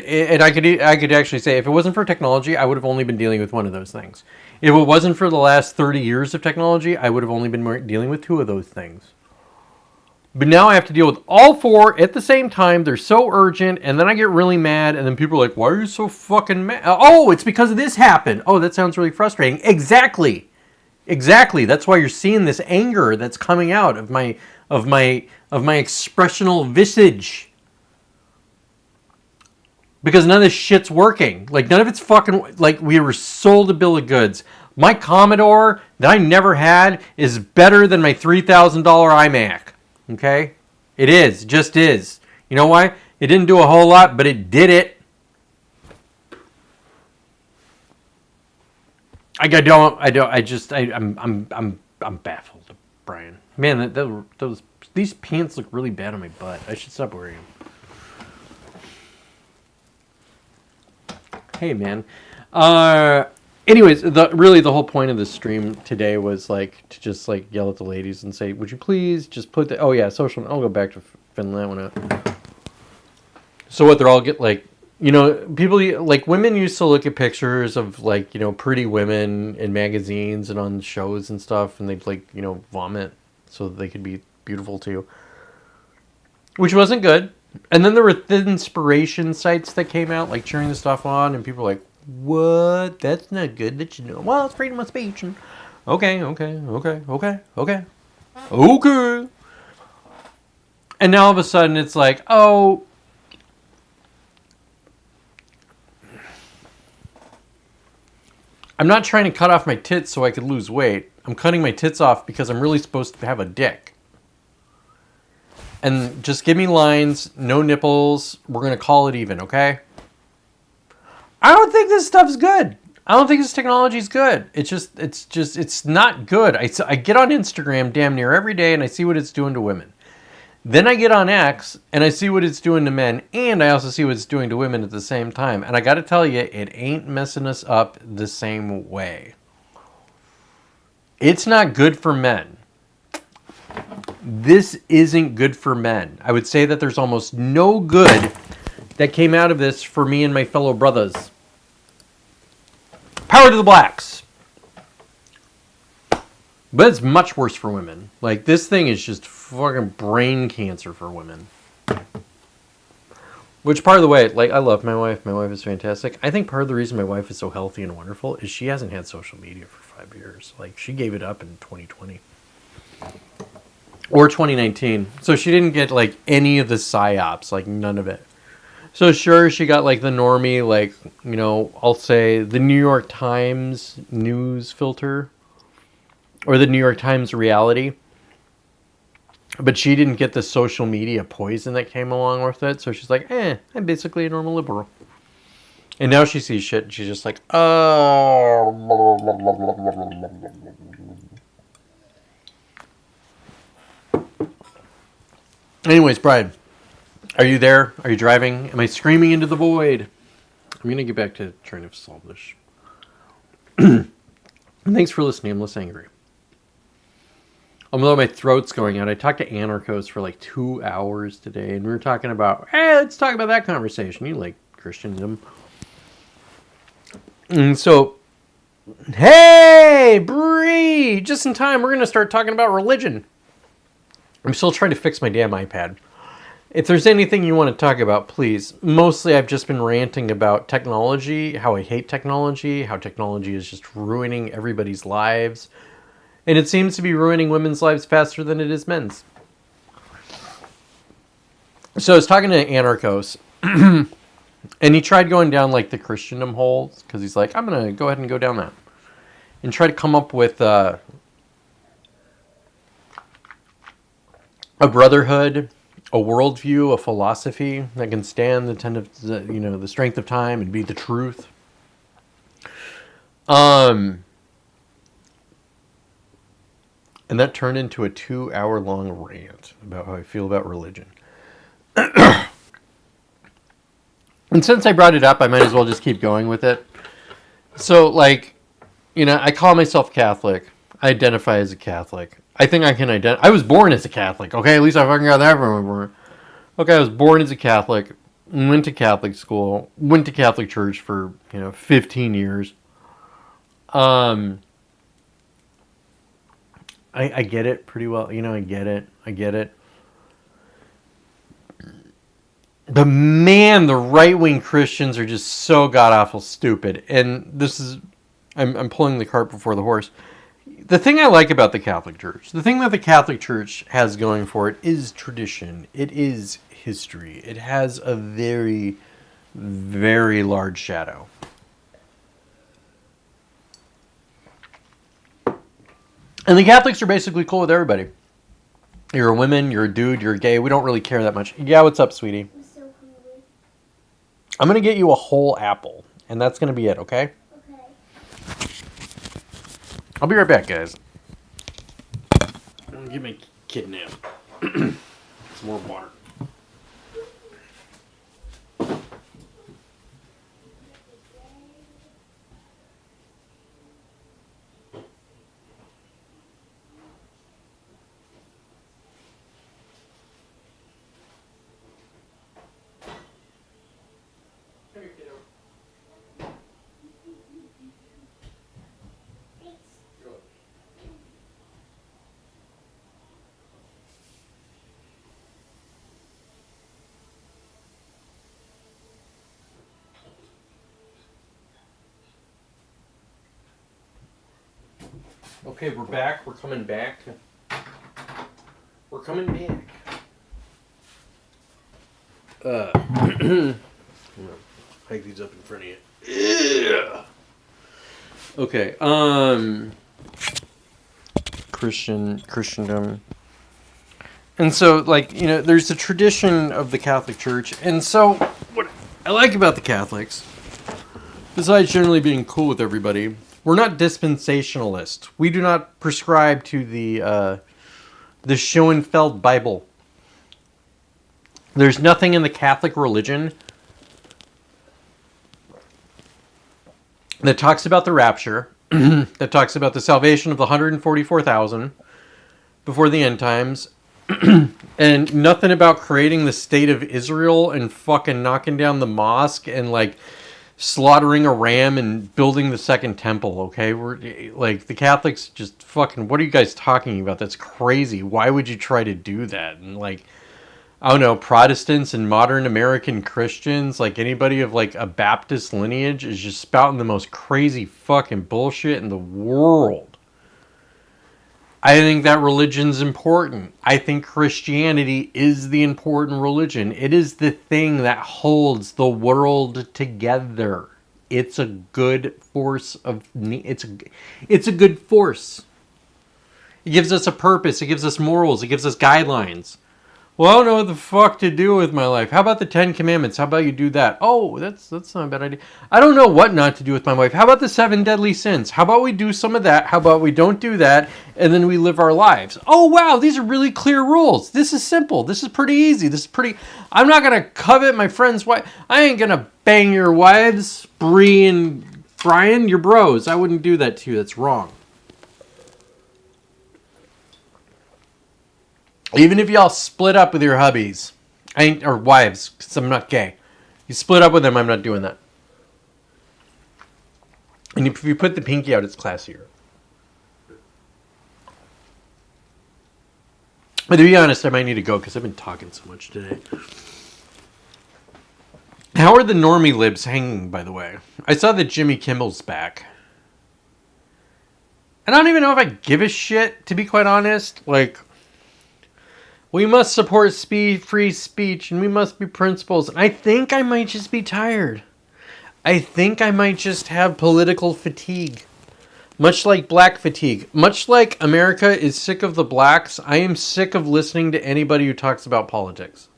actually say, if it wasn't for technology, I would have only been dealing with one of those things. If it wasn't for the last 30 years of technology, I would have only been dealing with 2 of those things. But now I have to deal with all 4 at the same time. They're so urgent, and then I get really mad, and then people are like, why are you so fucking mad? Oh, it's because this happened. Oh, that sounds really frustrating. Exactly. That's why you're seeing this anger that's coming out of my expressional visage. Because none of this shit's working. Like, none of it's fucking... Like, we were sold a bill of goods. My Commodore that I never had is better than my $3,000 iMac. Okay? It is. Just is. You know why? It didn't do a whole lot, but it did it. I'm baffled, Brian. Man, these pants look really bad on my butt. I should stop wearing them. Hey, man. Anyways, the whole point of this stream today was like to just like yell at the ladies and say, "Would you please just put the social? I'll go back to filling that one out." So what they're all get like, people like women used to look at pictures of like pretty women in magazines and on shows and stuff, and they'd like vomit so that they could be beautiful too, which wasn't good. And then there were inspiration sites that came out, like cheering the stuff on, and people were like, "What? That's not good." Well, it's freedom of speech. And okay. And now all of a sudden, it's like, oh, I'm not trying to cut off my tits so I could lose weight. I'm cutting my tits off because I'm really supposed to have a dick. And just give me lines, no nipples. We're going to call it even, okay? I don't think this stuff's good. I don't think this technology is good. It's not good. I get on Instagram damn near every day and I see what it's doing to women. Then I get on X and I see what it's doing to men, and I also see what it's doing to women at the same time. And I got to tell you, it ain't messing us up the same way. It's not good for men. This isn't good for men. I would say that there's almost no good that came out of this for me and my fellow brothers. Power to the blacks. But it's much worse for women. Like, this thing is just fucking brain cancer for women. Which, part of the way, like, I love my wife. My wife is fantastic. I think part of the reason my wife is so healthy and wonderful is she hasn't had social media for 5 years. Like, she gave it up in 2020. Or 2019. So she didn't get, like, any of the psyops. Like, none of it. So sure, she got, like, the normie, like, I'll say the New York Times news filter. Or the New York Times reality. But she didn't get the social media poison that came along with it. So she's like, I'm basically a normal liberal. And now she sees shit and she's just like, oh. Anyways, Brian, are you there? Are you driving? Am I screaming into the void? I'm going to get back to trying to solve this. Thanks for listening. I'm less angry. Although my throat's going out, I talked to Anarchos for like 2 hours today, and we were talking about, let's talk about that conversation. You like Christendom. And so, hey, Bree, just in time, we're going to start talking about religion. I'm still trying to fix my damn iPad. If there's anything you want to talk about, please. Mostly I've just been ranting about technology, how I hate technology, how technology is just ruining everybody's lives. And it seems to be ruining women's lives faster than it is men's. So I was talking to Anarchos, and he tried going down like the Christendom hole, because he's like, I'm going to go ahead and go down that. And try to come up with a brotherhood, a worldview, a philosophy that can stand the strength of time and be the truth. And that turned into a 2-hour-long rant about how I feel about religion. And since I brought it up, I might as well just keep going with it. So, like, I call myself Catholic. I identify as a Catholic. I think I can identify. I was born as a Catholic, okay? At least I fucking got that from my. Okay, I was born as a Catholic, went to Catholic school, went to Catholic church for, 15 years. I get it pretty well. I get it. But man, the right-wing Christians are just so god-awful stupid. And this is, I'm pulling the cart before the horse. The thing I like about the Catholic Church, the thing that the Catholic Church has going for it is tradition. It is history. It has a very, very large shadow. And the Catholics are basically cool with everybody. You're a woman, you're a dude, you're gay. We don't really care that much. Yeah, what's up, sweetie? I'm so hungry. I'm going to get you a whole apple. And that's going to be it, okay? Okay. I'll be right back, guys. I'm going to give my kid a nap. Some more water. Okay, we're back. We're coming back. We're coming back. I'm gonna hike these up in front of you. Yeah. Okay. Christendom. And so, like, you know, there's a tradition of the Catholic Church. And so, what I like about the Catholics, besides generally being cool with everybody, we're not dispensationalists. We do not prescribe to the Schoenfeld Bible. There's nothing in the Catholic religion that talks about the rapture, that talks about the salvation of the 144,000 before the end times, and nothing about creating the state of Israel and fucking knocking down the mosque and like slaughtering a ram and building the second temple. Okay, we're like the Catholics just fucking. What are you guys talking about? That's crazy. Why would you try to do that? And like, I don't know, Protestants and modern American Christians, like anybody of like a Baptist lineage, is just spouting the most crazy fucking bullshit in the world. I think that religion's important. I think Christianity is the important religion. It is the thing that holds the world together. It's a good force of it's a good force. It gives us a purpose, it gives us morals, it gives us guidelines. Well, I don't know what the fuck to do with my life. How about the 10 Commandments? How about you do that? Oh, that's not a bad idea. I don't know what not to do with my life. How about the 7 deadly sins? How about we do some of that? How about we don't do that? And then we live our lives. Oh, wow, these are really clear rules. This is simple. This is pretty easy. I'm not going to covet my friend's wife. I ain't going to bang your wives, Bree and Brian. You're bros. I wouldn't do that to you. That's wrong. Even if y'all split up with your hubbies, or wives, because I'm not gay. You split up with them, I'm not doing that. And if you put the pinky out, it's classier. But to be honest, I might need to go because I've been talking so much today. How are the normie libs hanging, by the way? I saw that Jimmy Kimmel's back. And I don't even know if I give a shit, to be quite honest. Like, we must support free speech, and we must be principles. And I think I might just be tired. I think I might just have political fatigue. Much like black fatigue. Much like America is sick of the blacks, I am sick of listening to anybody who talks about politics.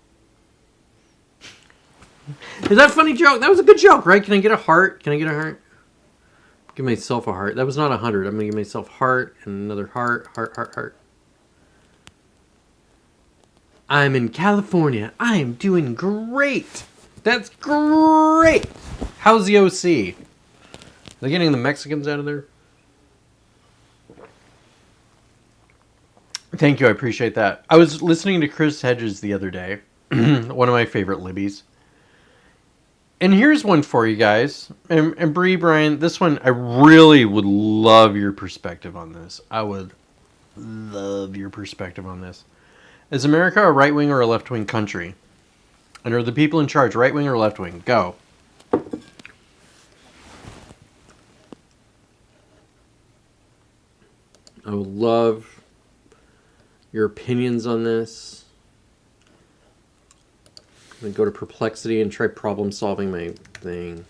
Is that a funny joke? That was a good joke, right? Can I get a heart? Can I get a heart? Give myself a heart. That was not 100. I'm going to give myself heart and another heart. Heart. I'm in California. I am doing great. That's great. How's the OC? Are they getting the Mexicans out of there? Thank you. I appreciate that. I was listening to Chris Hedges the other day. One of my favorite libbies. And here's one for you guys. And Bree, Brian, this one, I really would love your perspective on this. I would love your perspective on this. Is America a right-wing or a left-wing country? And are the people in charge right-wing or left-wing? Go. I would love your opinions on this. I'm going to go to Perplexity and try problem-solving my thing.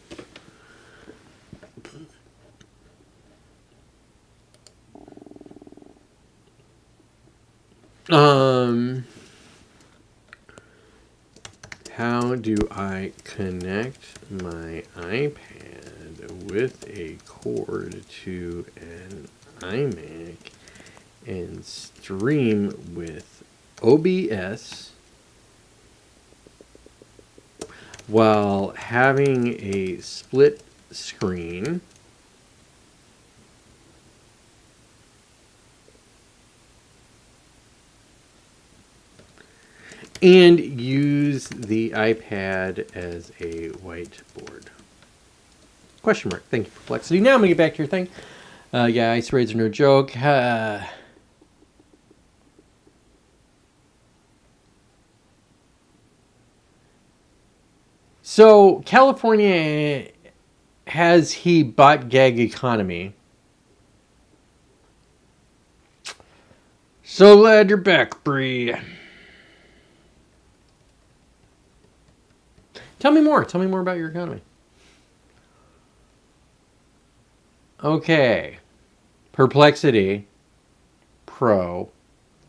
How do I connect my iPad with a cord to an iMac and stream with OBS while having a split screen? And use the iPad as a whiteboard. Question mark. Thank you, Perplexity. Now I'm going to get back to your thing. Yeah, ice raids are no joke. So, California has he bot gag economy. So glad you're back, Bree. Tell me more. Tell me more about your economy. Okay. Perplexity Pro.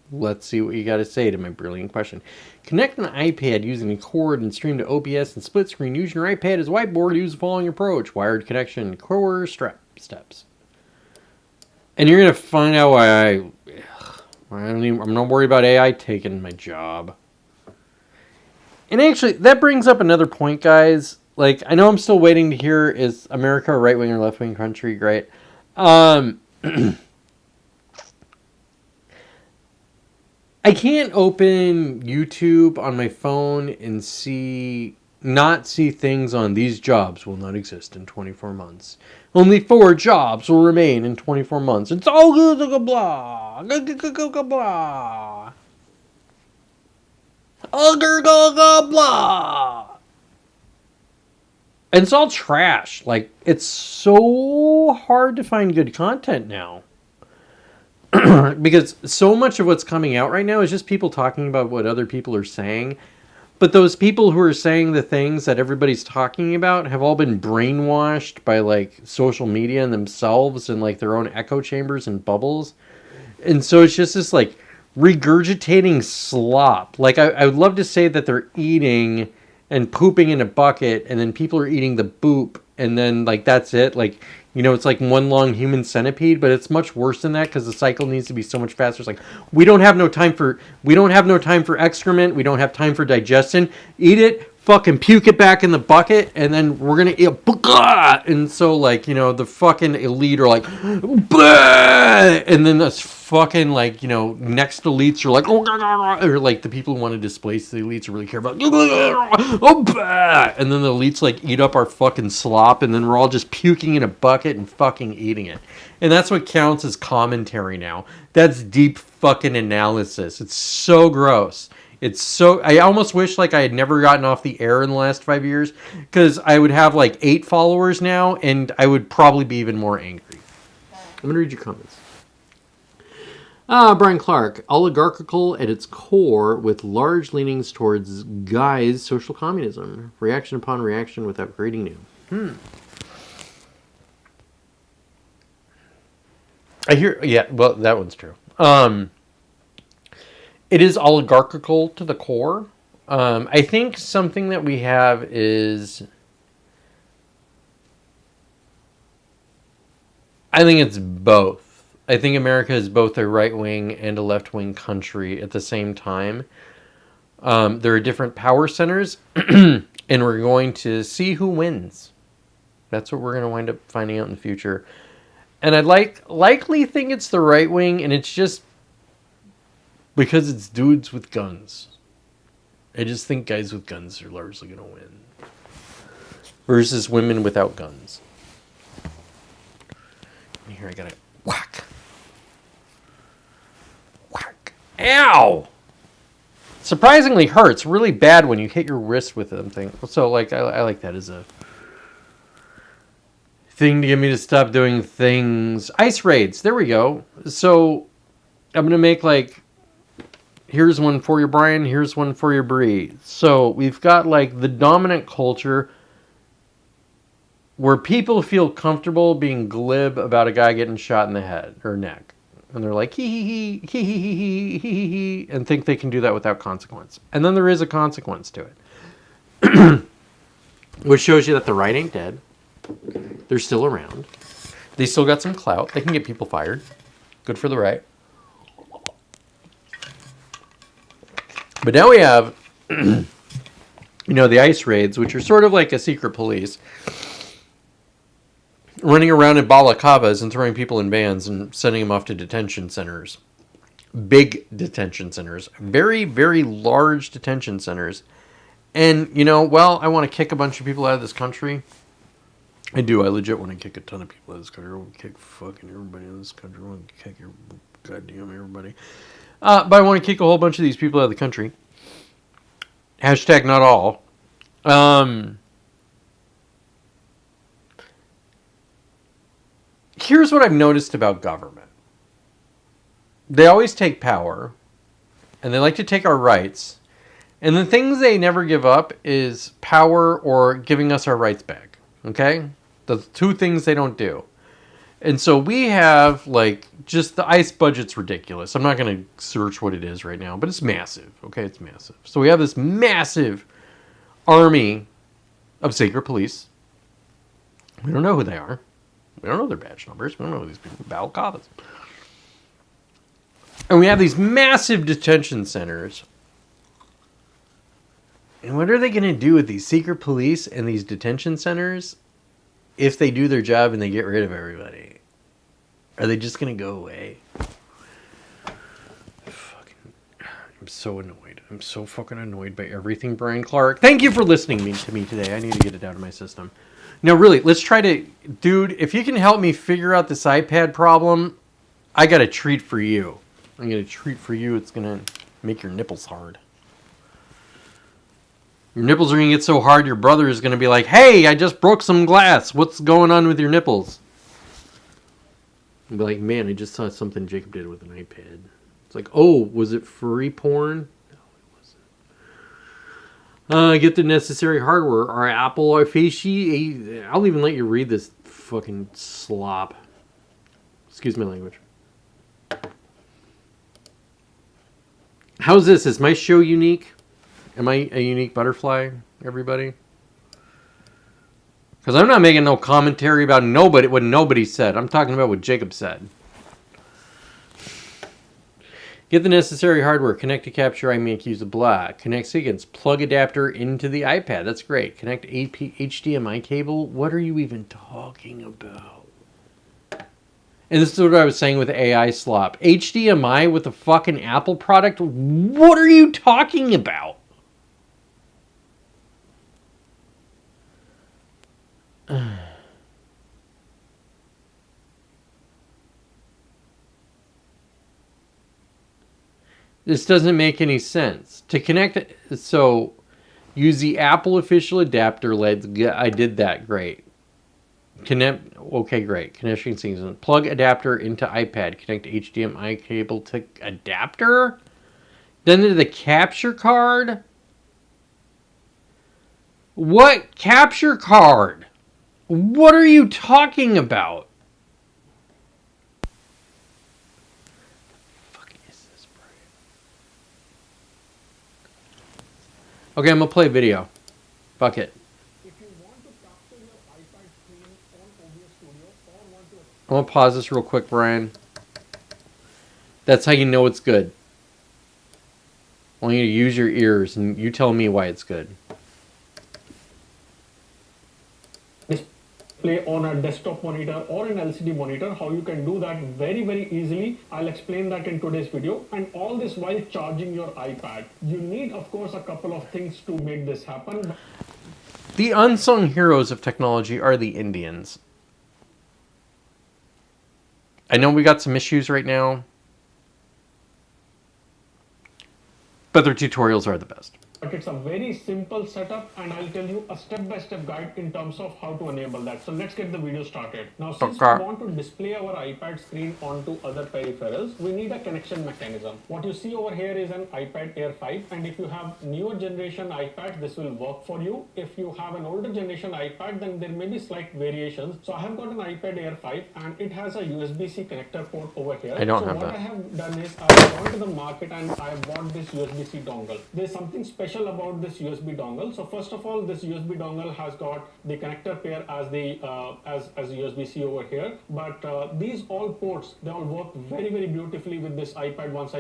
Let's see what you got to say to my brilliant question. Connect an iPad using a cord and stream to OBS and split screen. Use your iPad as whiteboard. Use the following approach. Wired connection. Core strap steps. And you're going to find out why I'm not worried about AI taking my job. And actually, that brings up another point, guys. Like, I know I'm still waiting to hear, is America a right-wing or left-wing country, right? I can't open YouTube on my phone and not see things on these jobs will not exist in 24 months. Only 4 jobs will remain in 24 months. It's all blah, blah, blah. Blah. And it's all trash. Like, it's so hard to find good content now. Because so much of what's coming out right now is just people talking about what other people are saying. But those people who are saying the things that everybody's talking about have all been brainwashed by, like, social media and themselves and, like, their own echo chambers and bubbles. And so it's just this, like, regurgitating slop. Like, I would love to say that they're eating and pooping in a bucket, and then people are eating the boop, and then, like, that's it. Like, you know, it's like one long human centipede, but it's much worse than that because the cycle needs to be so much faster. It's like, we don't have no time for excrement. We don't have time for digestion. Eat it, fucking puke it back in the bucket, and then we're going to eat. And so, like, you know, the fucking elite are like, bleh! And then this fucking, like, you know, next elites are like, or like the people who want to displace the elites who really care about, and then the elites like eat up our fucking slop, and then we're all just puking in a bucket and fucking eating it. And that's what counts as commentary now. That's deep fucking analysis. It's so gross. It's so, I almost wish like I had never gotten off the air in the last 5 years, because I would have like 8 followers now, and I would probably be even more angry. I'm going to read your comments. Brian Clark, oligarchical at its core with large leanings towards Guy's social communism. Reaction upon reaction without creating new. I hear, yeah, well, that one's true. It is oligarchical to the core. I think something that we have is, I think it's both. I think America is both a right-wing and a left-wing country at the same time. There are different power centers, and we're going to see who wins. That's what we're going to wind up finding out in the future. And I'd likely think it's the right-wing, and it's just because it's dudes with guns. I just think guys with guns are largely going to win. Versus women without guns. And here I got to whack. Whack. Ow! Surprisingly hurts really bad when you hit your wrist with something. So, like, I like that as a thing to get me to stop doing things. Ice raids. There we go. So, I'm going to make, like, here's one for you, Brian. Here's one for you, Bree. So, we've got, like, the dominant culture where people feel comfortable being glib about a guy getting shot in the head or neck. And they're like, hee, and think they can do that without consequence. And then there is a consequence to it. Which shows you that the right ain't dead. They're still around. They still got some clout. They can get people fired. Good for the right. But now we have, you know, the ice raids, which are sort of like a secret police, running around in balaclavas and throwing people in vans and sending them off to detention centers. Big detention centers. Very, very large detention centers. And, you know, well, I want to kick a bunch of people out of this country. I do. I legit want to kick a ton of people out of this country. I want to kick fucking everybody out of this country. I want to kick goddamn everybody. But I want to kick a whole bunch of these people out of the country. Hashtag not all. Here's what I've noticed about government. they always take power, and they like to take our rights. And the things they never give up is power or giving us our rights back. Okay? The two things they don't do. And so we have, like, just the ICE budget's ridiculous. I'm not going to search what it is right now, but it's massive. Okay? It's massive. So we have this massive army of secret police. We don't know who they are. We don't know their badge numbers. We don't know who these people battle cops. And we have these massive detention centers. And what are they going to do with these secret police and these detention centers if they do their job and they get rid of everybody? Are they just going to go away? I'm so annoyed. I'm so fucking annoyed by everything, Brian Clark. Thank you for listening to me today. I need to get it out of my system. Now, really, let's try to... Dude, if you can help me figure out this iPad problem, I got a treat for you. I got a treat for you. It's going to make your nipples hard. Your nipples are going to get so hard, your brother is going to be like, hey, I just broke some glass. What's going on with your nipples? And be like, man, I just saw something Jacob did with an iPad. It's like, oh, was it free porn? No, it wasn't. Get the necessary hardware. Our Apple, our Facey. I'll even let you read this fucking slop. Excuse my language. How's this? Is my show unique? Am I a unique butterfly, everybody? Because I'm not making no commentary about what nobody said. I'm talking about what Jacob said. Get the necessary hardware. Connect to capture iMac, use a blah. Connect Sequence. Plug adapter into the iPad. That's great. Connect HDMI cable. What are you even talking about? And this is what I was saying with AI slop. HDMI with a fucking Apple product? What are you talking about? This doesn't make any sense. To connect, so use the Apple official adapter. I did that. Great. Connect. Okay, great. Connection season. Plug adapter into iPad. Connect HDMI cable to adapter. Then to the capture card. What capture card? What are you talking about? The fuck is this, bro? Okay, I'm gonna play video. Fuck it. If you want to capture your iPad screen on OBS Studio or want to... I'm gonna pause this real quick, Brian. That's how you know it's good. I want you to use your ears and you tell me why it's good. Display on a desktop monitor or an LCD monitor, how you can do that very, very easily. I'll explain that in today's video, and all this while charging your iPad. You need, of course, a couple of things to make this happen. The unsung heroes of technology are the Indians. I know we got some issues right now, but their tutorials are the best. But it's a very simple setup, and I'll tell you a step-by-step guide in terms of how to enable that. So let's get the video started. Now, since we want to display our iPad screen onto other peripherals, we need a connection mechanism. What you see over here is an iPad Air 5, and if you have newer generation iPad, this will work for you. If you have an older generation iPad, then there may be slight variations. So I have got an iPad Air 5, and it has a USB-C connector port over here. I don't so have what that. I have done is I've gone to the market and I bought this USB-C dongle. There's something special about this USB dongle. So first of all, this USB dongle has got the connector pair as the as USB-C over here, but these all ports, they all work very, very beautifully with this iPad once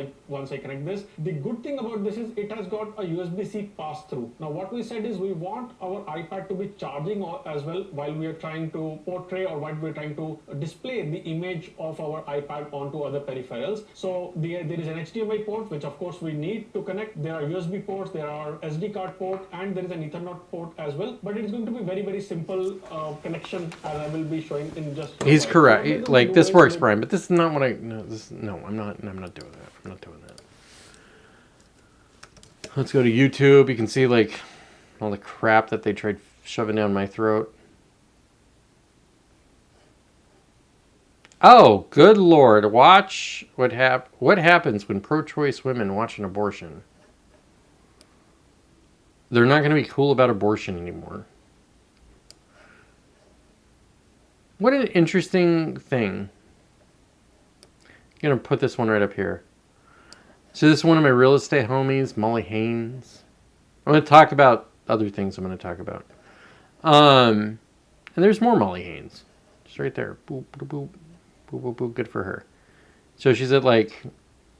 I connect this. The good thing about this is it has got a USB-C pass-through. Now what we said is we want our iPad to be charging as well while we are trying to portray or while we're trying to display the image of our iPad onto other peripherals. So there is an HDMI port, which of course we need to connect. There are USB ports, there are SD card port, and there is an Ethernet port as well. But it is going to be very, very simple connection, as I will be showing in just. He's correct. So like this works, Brian, but this is not what I. No, I'm not doing that. I'm not doing that. Let's go to YouTube. You can see like all the crap that they tried shoving down my throat. Oh, good Lord. Watch what happens when pro-choice women watch an abortion. They're not going to be cool about abortion anymore. What an interesting thing. I'm going to put this one right up here. So this is one of my real estate homies, Molly Haynes. I'm going to talk about other things I'm going to talk about. And there's more Molly Haynes. Just right there. Boop, boop, boop. Boop, boop, boop. Good for her. So she's at like...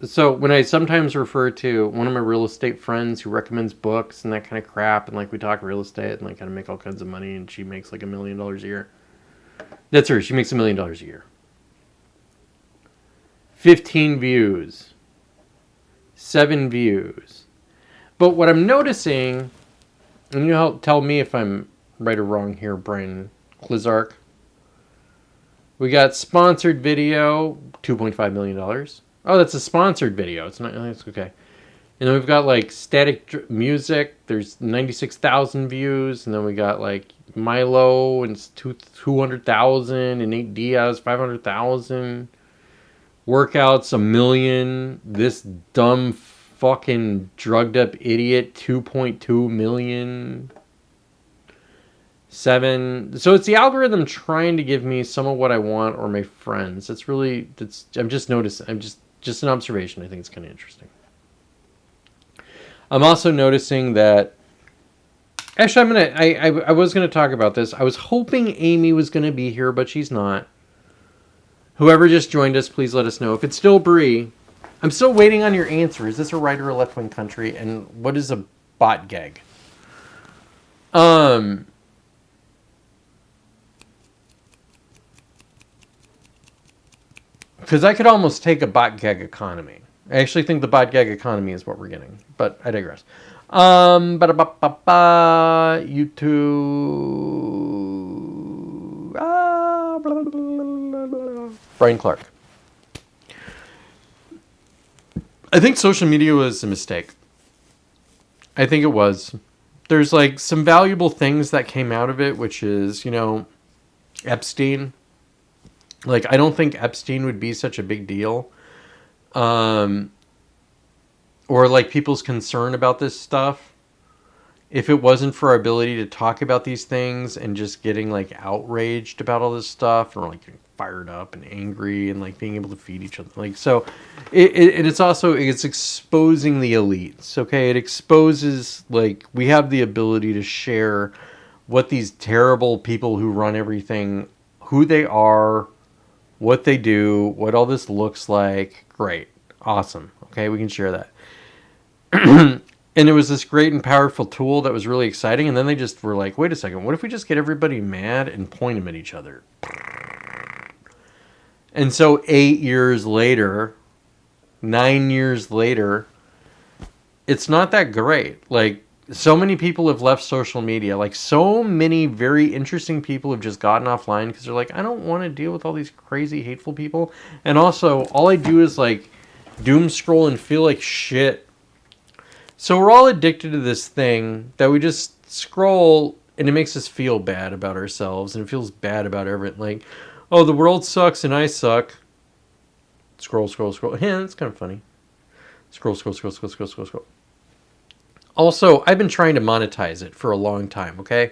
So when I sometimes refer to one of my real estate friends who recommends books and that kind of crap, and like we talk real estate and like kind of make all kinds of money, and she makes like $1 million a year. That's her. She makes $1 million a year. 15 views. 7 views. But what I'm noticing, and you help tell me if I'm right or wrong here, Brian Klizark. We got sponsored video, $2.5 million. Oh, that's a sponsored video. It's not. It's okay. And then we've got like static music. There's 96,000 views, and then we got like Milo and it's 200,000, and Nate Diaz 500,000. Workouts 1 million. This dumb fucking drugged up idiot 2.2 million. 7. So it's the algorithm trying to give me some of what I want or my friends. I'm just noticing. I'm just an observation. I think it's kind of interesting. I'm also noticing that. Actually, I was gonna talk about this. I was hoping Amy was gonna be here, but she's not. Whoever just joined us, please let us know. If it's still Bree, I'm still waiting on your answer. Is this a right or a left-wing country? And what is a bot gag? Because I could almost take a bot gag economy. I actually think the bot gag economy is what we're getting. But I digress. YouTube. Brian Clark. I think social media was a mistake. I think it was. There's like some valuable things that came out of it, which is, Epstein. Like, I don't think Epstein would be such a big deal. Or like people's concern about this stuff. If it wasn't for our ability to talk about these things and just getting like outraged about all this stuff, or like getting fired up and angry and like being able to feed each other. Like, so it's exposing the elites. Okay. It exposes, like, we have the ability to share what these terrible people who run everything, who they are, what they do, what all this looks like. Great. Awesome. Okay. We can share that. And it was this great and powerful tool that was really exciting. And then they just were like, wait a second, what if we just get everybody mad and point them at each other? And so 8 years later, 9 years later, it's not that great. Like, so many people have left social media. Like, so many very interesting people have just gotten offline because they're like, I don't want to deal with all these crazy, hateful people. And also, all I do is, like, doom scroll and feel like shit. So we're all addicted to this thing that we just scroll and it makes us feel bad about ourselves and it feels bad about everything. Like, oh, the world sucks and I suck. Scroll, scroll, scroll. Yeah, that's kind of funny. Scroll, scroll, scroll, scroll, scroll, scroll, scroll. Also, I've been trying to monetize it for a long time, okay?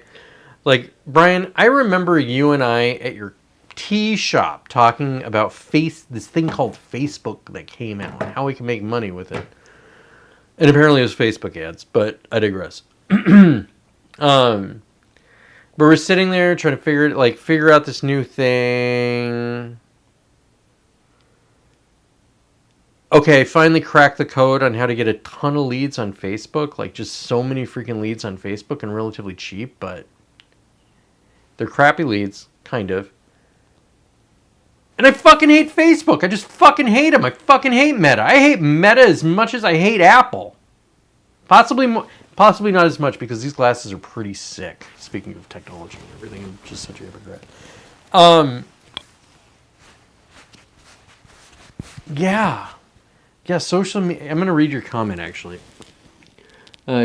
Like, Brian, I remember you and I at your tea shop talking about this thing called Facebook that came out and how we can make money with it. And apparently it was Facebook ads, but I digress. But we're sitting there trying to figure out this new thing. Okay, finally cracked the code on how to get a ton of leads on Facebook. Like, just so many freaking leads on Facebook and relatively cheap, but they're crappy leads, kind of. And I fucking hate Facebook. I just fucking hate them. I fucking hate Meta. I hate Meta as much as I hate Apple. Possibly not as much because these glasses are pretty sick. Speaking of technology and everything, I'm just such a hypocrite. Yeah, social media. I'm going to read your comment, actually.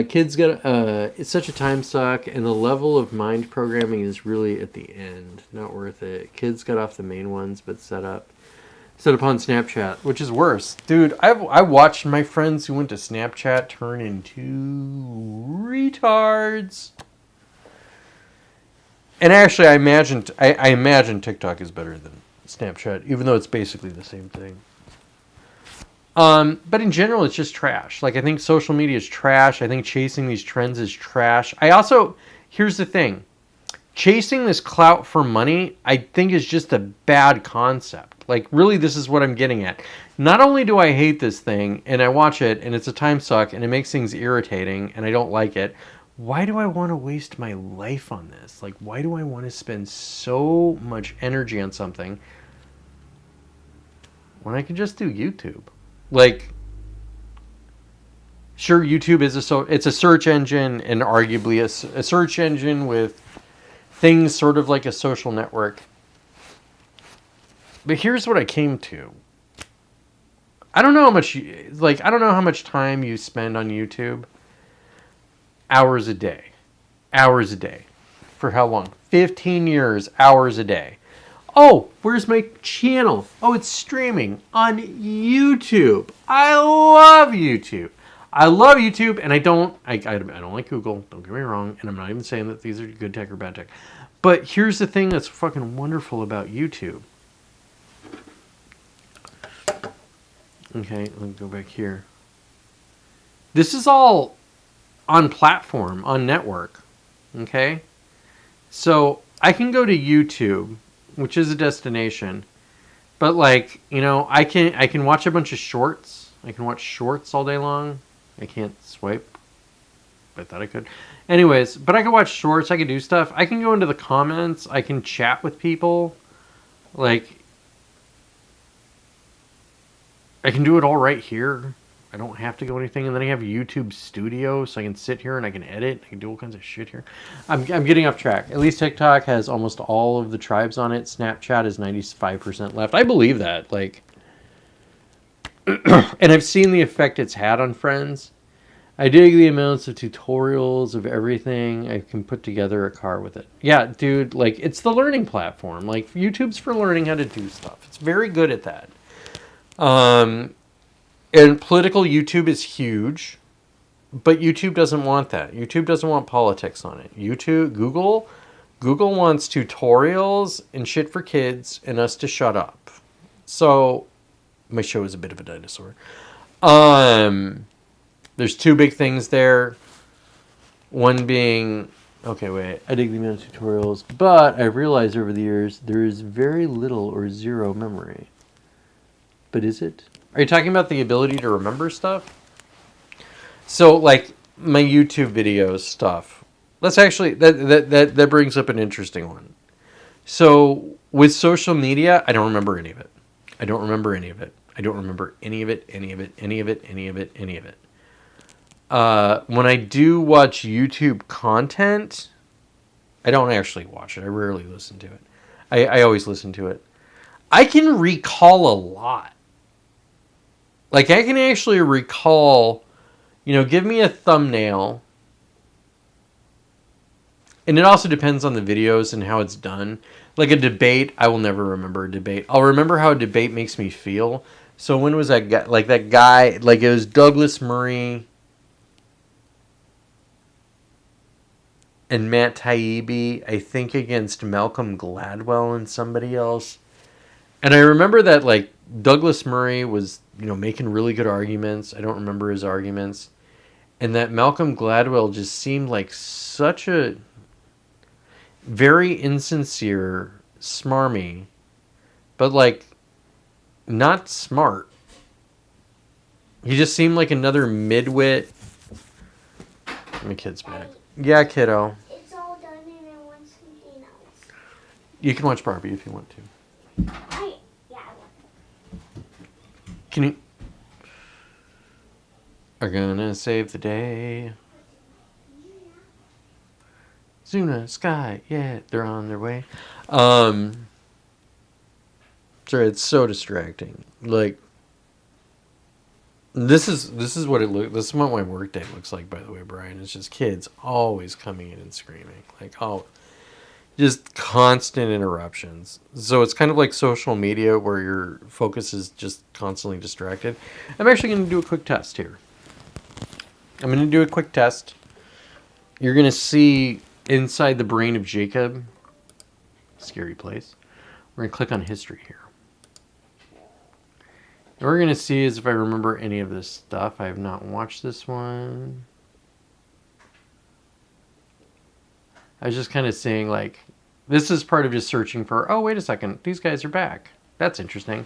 Kids got it's such a time suck, and the level of mind programming is really at the end. Not worth it. Kids got off the main ones, but set up. set up on Snapchat, which is worse. Dude, I watched my friends who went to Snapchat turn into retards. And actually, I imagine TikTok is better than Snapchat, even though it's basically the same thing. But in general, it's just trash. Like, I think social media is trash. I think chasing these trends is trash. Here's the thing. Chasing this clout for money, I think is just a bad concept. Like, really, this is what I'm getting at. Not only do I hate this thing, and I watch it, and it's a time suck, and it makes things irritating, and I don't like it, why do I want to waste my life on this? Like, why do I want to spend so much energy on something when I can just do YouTube? Like, sure, YouTube is it's a search engine, and arguably a search engine with things sort of like a social network. But here's what I came to. I don't know how much time you spend on YouTube. Hours a day. Hours a day. For how long? 15 years, hours a day. Oh, where's my channel? Oh, it's streaming on YouTube. I love YouTube. And I don't like Google. Don't get me wrong. And I'm not even saying that these are good tech or bad tech. But here's the thing that's fucking wonderful about YouTube. Okay, let me go back here. This is all on platform, on network. Okay? So I can go to YouTube, which is a destination, but like, I can watch a bunch of shorts. I can watch shorts all day long. I can't swipe. I thought I could. Anyways, but I can watch shorts. I can do stuff. I can go into the comments. I can chat with people. Like, I can do it all right here. I don't have to go anything. And then I have YouTube Studio, so I can sit here and I can edit. I can do all kinds of shit here. I'm getting off track. At least TikTok has almost all of the tribes on it. Snapchat is 95% left. I believe that. Like, and I've seen the effect it's had on friends. I dig the amounts of tutorials of everything. I can put together a car with it. Yeah, dude, like, it's the learning platform. Like, YouTube's for learning how to do stuff. It's very good at that. And political YouTube is huge, but YouTube doesn't want that. YouTube doesn't want politics on it. Google wants tutorials and shit for kids and us to shut up. So, my show is a bit of a dinosaur. There's two big things there. One being, okay, wait, I dig the amount of tutorials, but I've realized over the years there is very little or zero memory. But is it? Are you talking about the ability to remember stuff? So, like, my YouTube videos stuff. Let's actually, that brings up an interesting one. So, with social media, I don't remember any of it. I don't remember any of it. When I do watch YouTube content, I don't actually watch it. I rarely listen to it. I always listen to it. I can recall a lot. Like, I can actually recall, give me a thumbnail. And it also depends on the videos and how it's done. Like a debate, I will never remember a debate. I'll remember how a debate makes me feel. So when was that guy? Like that guy, like it was Douglas Murray and Matt Taibbi, I think, against Malcolm Gladwell and somebody else. And I remember that, like, Douglas Murray was, making really good arguments. I don't remember his arguments. And that Malcolm Gladwell just seemed like such a very insincere, smarmy, but, like, not smart. He just seemed like another midwit. My kid's back. Yeah, kiddo. It's all done and I want something else. You can watch Barbie if you want to. Yeah, I want. Can you... Are gonna save the day. Zuna, Sky, yeah, they're on their way. Sorry, it's so distracting. Like, this is what it looks. This is what my workday looks like, by the way, Brian. It's just kids always coming in and screaming. Like, oh, Just constant interruptions. So it's kind of like social media where your focus is just constantly distracted. I'm actually going to do a quick test here. I'm going to do a quick test. You're going to see inside the brain of Jacob. Scary place. We're going to click on history here. And what we're going to see is if I remember any of this stuff. I have not watched this one. I was just kind of saying, like, this is part of just searching for, oh, wait a second, these guys are back. That's interesting.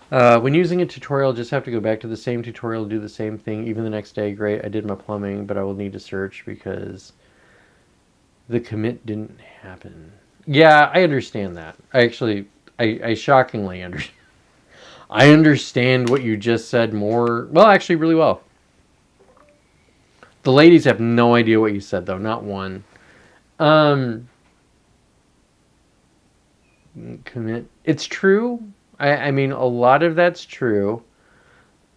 When using a tutorial, just have to go back to the same tutorial, do the same thing, even the next day. Great, I did my plumbing, but I will need to search because the commit didn't happen. Yeah, I understand that. I shockingly understand. I understand what you just said more, well, actually really well. The ladies have no idea what you said, though, not one. Commit. It's true. I mean, a lot of that's true.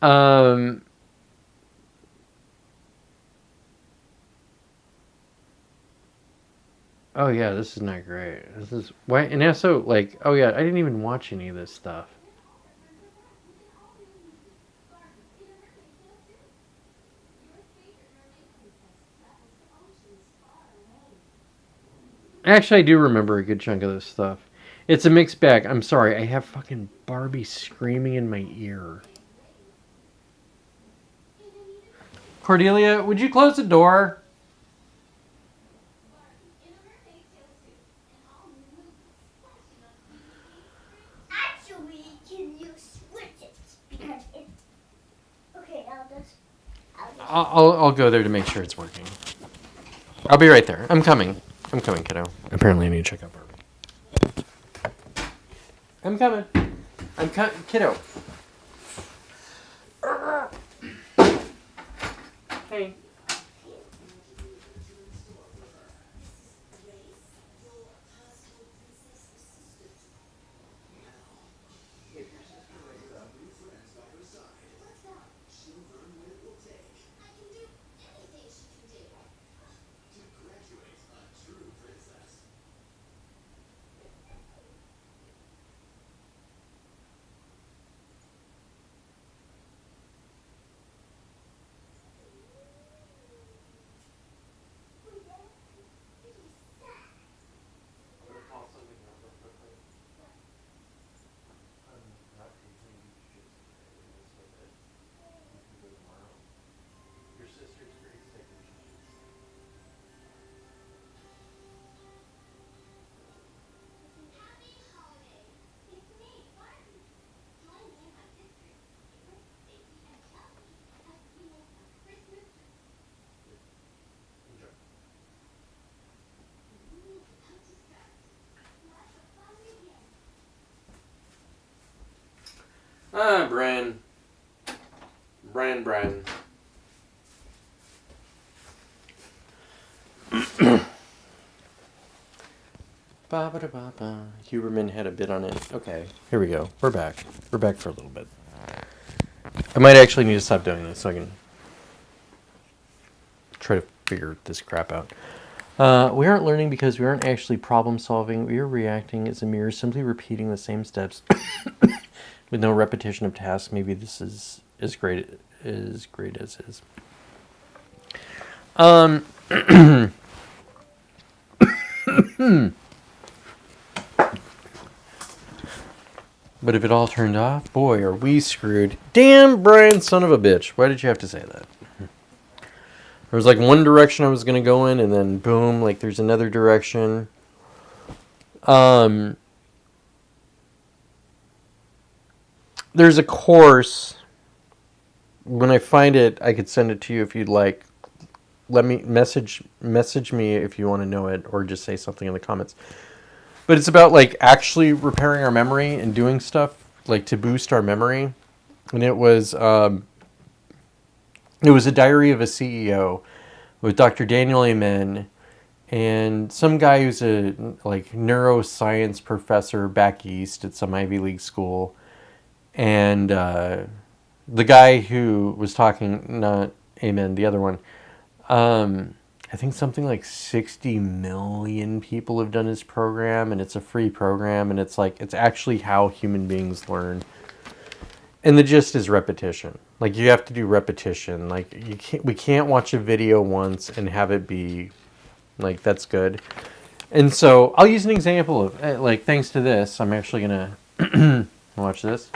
Oh yeah, this is not great. This is why, and also like, oh yeah, I didn't even watch any of this stuff. Actually, I do remember a good chunk of this stuff. It's a mixed bag. I'm sorry. I have fucking Barbie screaming in my ear. Cordelia, would you close the door? Actually, can you switch it? Because it's... Okay, I'll go there to make sure it's working. I'll be right there. I'm coming, kiddo. Apparently I need to check out Barbie. I'm coming. Kiddo. Hey. Bran. Ba-ba-da-ba-ba. Huberman had a bit on it. Okay, here we go. We're back. We're back for a little bit. I might actually need to stop doing this so I can try to figure this crap out. We aren't learning because we aren't actually problem solving. We are reacting as a mirror, simply repeating the same steps with no repetition of tasks. Maybe this is as great as is. But if it all turned off, boy, are we screwed. Damn, Brian, son of a bitch. Why did you have to say that? There was like one direction I was going to go in, and then boom, like there's another direction. There's a course. When I find it, I could send it to you if you'd like. Let me message me if you want to know it, or just say something in the comments. But it's about like actually repairing our memory and doing stuff like to boost our memory. And it was a diary of a CEO with Dr. Daniel Amen and some guy who's a like neuroscience professor back east at some Ivy League school. And the guy who was talking, not Amen, the other one, I think something like 60 million people have done his program, and it's a free program, and it's like, it's actually how human beings learn. And the gist is repetition. Like, you have to do repetition. Like, we can't watch a video once and have it be like, that's good. And so I'll use an example of, like, thanks to this, I'm actually gonna watch this.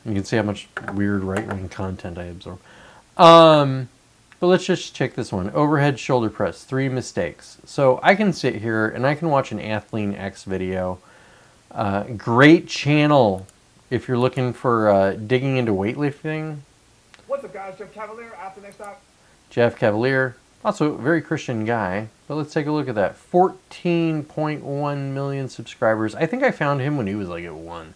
You can see how much weird right-wing content I absorb. But let's just check this one. Overhead shoulder press, 3 mistakes. So I can sit here and I can watch an Athlean X video. Great channel if you're looking for digging into weightlifting. What's up, guys? Jeff Cavalier, After Next Stop. Jeff Cavalier, also a very Christian guy. But let's take a look at that. 14.1 million subscribers. I think I found him when he was like at 1.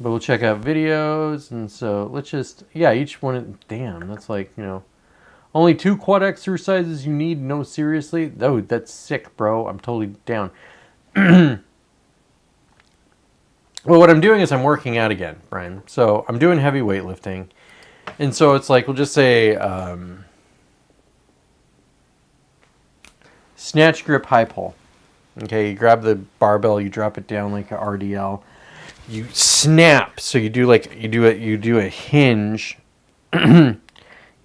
But we'll check out videos, and so let's just, yeah, each one, damn, that's like, you know, only 2 quad exercises you need, no, seriously? Oh, that's sick, bro. I'm totally down. Well, what I'm doing is I'm working out again, Brian. So I'm doing heavy weightlifting. And so it's like, we'll just say, snatch, grip, high pull. Okay, you grab the barbell, you drop it down like a RDL. You snap, so you do a hinge. You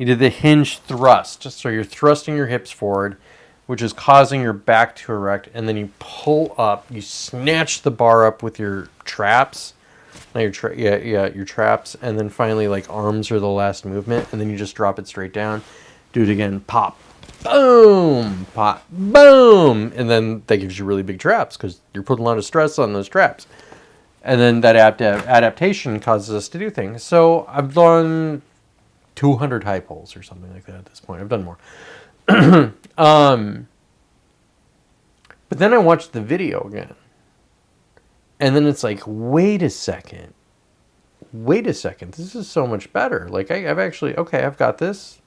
do the hinge thrust, so you're thrusting your hips forward, which is causing your back to erect, and then you pull up. You snatch the bar up with your traps, not your traps, and then finally like arms are the last movement, and then you just drop it straight down. Do it again, pop, boom, pop, boom, and then that gives you really big traps because you're putting a lot of stress on those traps. And then that adaptation causes us to do things. So I've done 200 high pulls or something like that at this point. I've done more. But then I watched the video again. And then it's like, wait a second. This is so much better. Like, I've actually, okay, I've got this.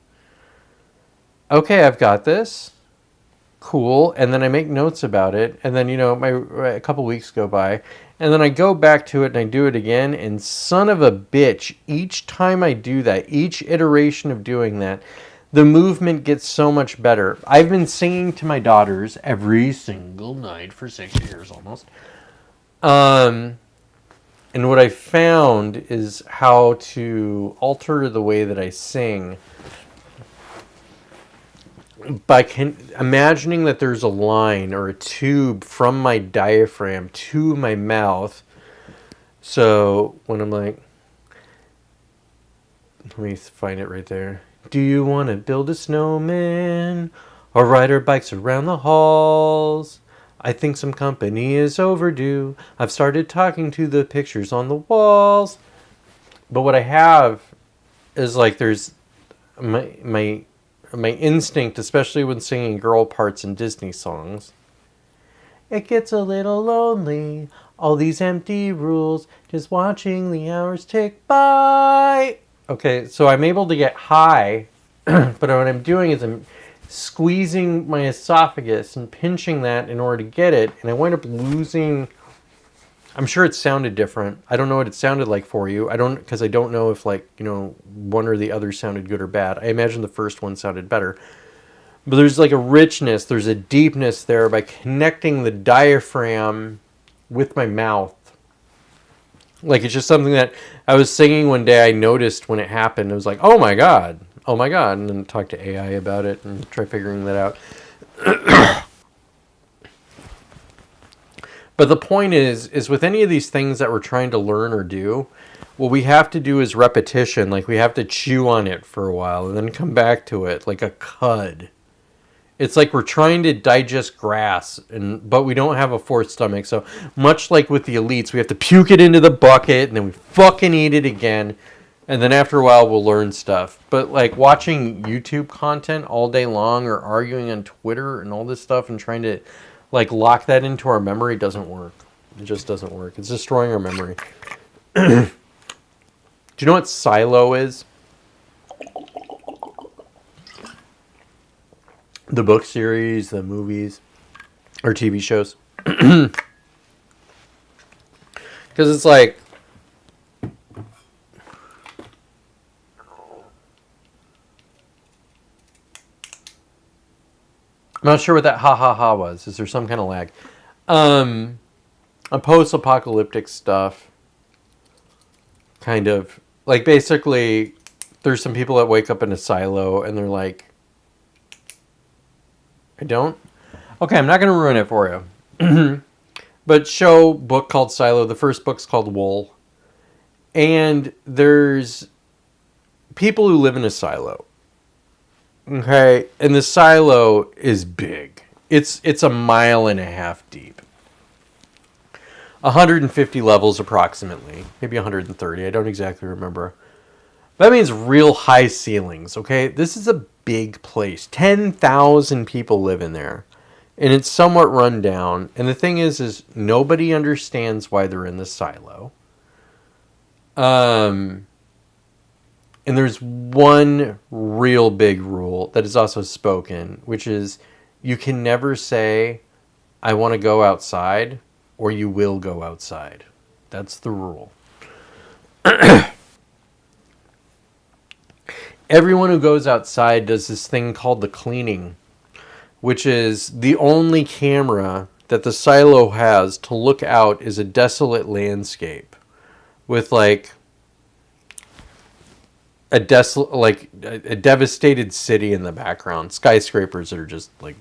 Cool. And then I make notes about it. And then, you know, a couple weeks go by. And then I go back to it and I do it again. And son of a bitch, each time I do that, each iteration of doing that, the movement gets so much better. I've been singing to my daughters every single night for 6 years almost. And what I found is how to alter the way that I sing by imagining that there's a line or a tube from my diaphragm to my mouth. So when I'm like, let me find it right there. Do you want to build a snowman or ride our bikes around the halls? I think some company is overdue. I've started talking to the pictures on the walls. But what I have is like there's my instinct, especially when singing girl parts in Disney songs. It gets a little lonely, all these empty rules, just watching the hours tick by. Okay, so I'm able to get high, but what I'm doing is I'm squeezing my esophagus and pinching that in order to get it, and I wind up losing. I'm sure it sounded different. I don't know what it sounded like for you. Because I don't know if, like, you know, one or the other sounded good or bad. I imagine the first one sounded better. But there's like a richness, there's a deepness there by connecting the diaphragm with my mouth. Like, it's just something that I was singing one day, I noticed when it happened. It was like, oh my God. And then talk to AI about it and try figuring that out. But the point is with any of these things that we're trying to learn or do, what we have to do is repetition. Like, we have to chew on it for a while and then come back to it like a cud. It's like we're trying to digest grass, but we don't have a fourth stomach. So much like with the elites, we have to puke it into the bucket and then we fucking eat it again. And then after a while, we'll learn stuff. But like watching YouTube content all day long or arguing on Twitter and all this stuff and trying to like lock that into our memory doesn't work. It just doesn't work. It's destroying our memory. Do you know what Silo is? The book series, the movies, or TV shows. Because it's like, I'm not sure what that ha ha ha was. Is there some kind of lag? A post-apocalyptic stuff. Kind of. Like, basically, there's some people that wake up in a silo and they're like, I don't? Okay, I'm not going to ruin it for you. But show book called Silo. The first book's called Wool. And there's people who live in a silo. Okay? And the silo is big. It's a mile and a half deep. 150 levels approximately. Maybe 130. I don't exactly remember. That means real high ceilings, okay? This is a big place. 10,000 people live in there. And it's somewhat run down. And the thing is nobody understands why they're in the silo. And there's one real big rule that is also spoken, which is you can never say, I want to go outside, or you will go outside. That's the rule. Everyone who goes outside does this thing called the cleaning, which is the only camera that the silo has to look out is a desolate landscape with like a devastated city in the background, skyscrapers that are just like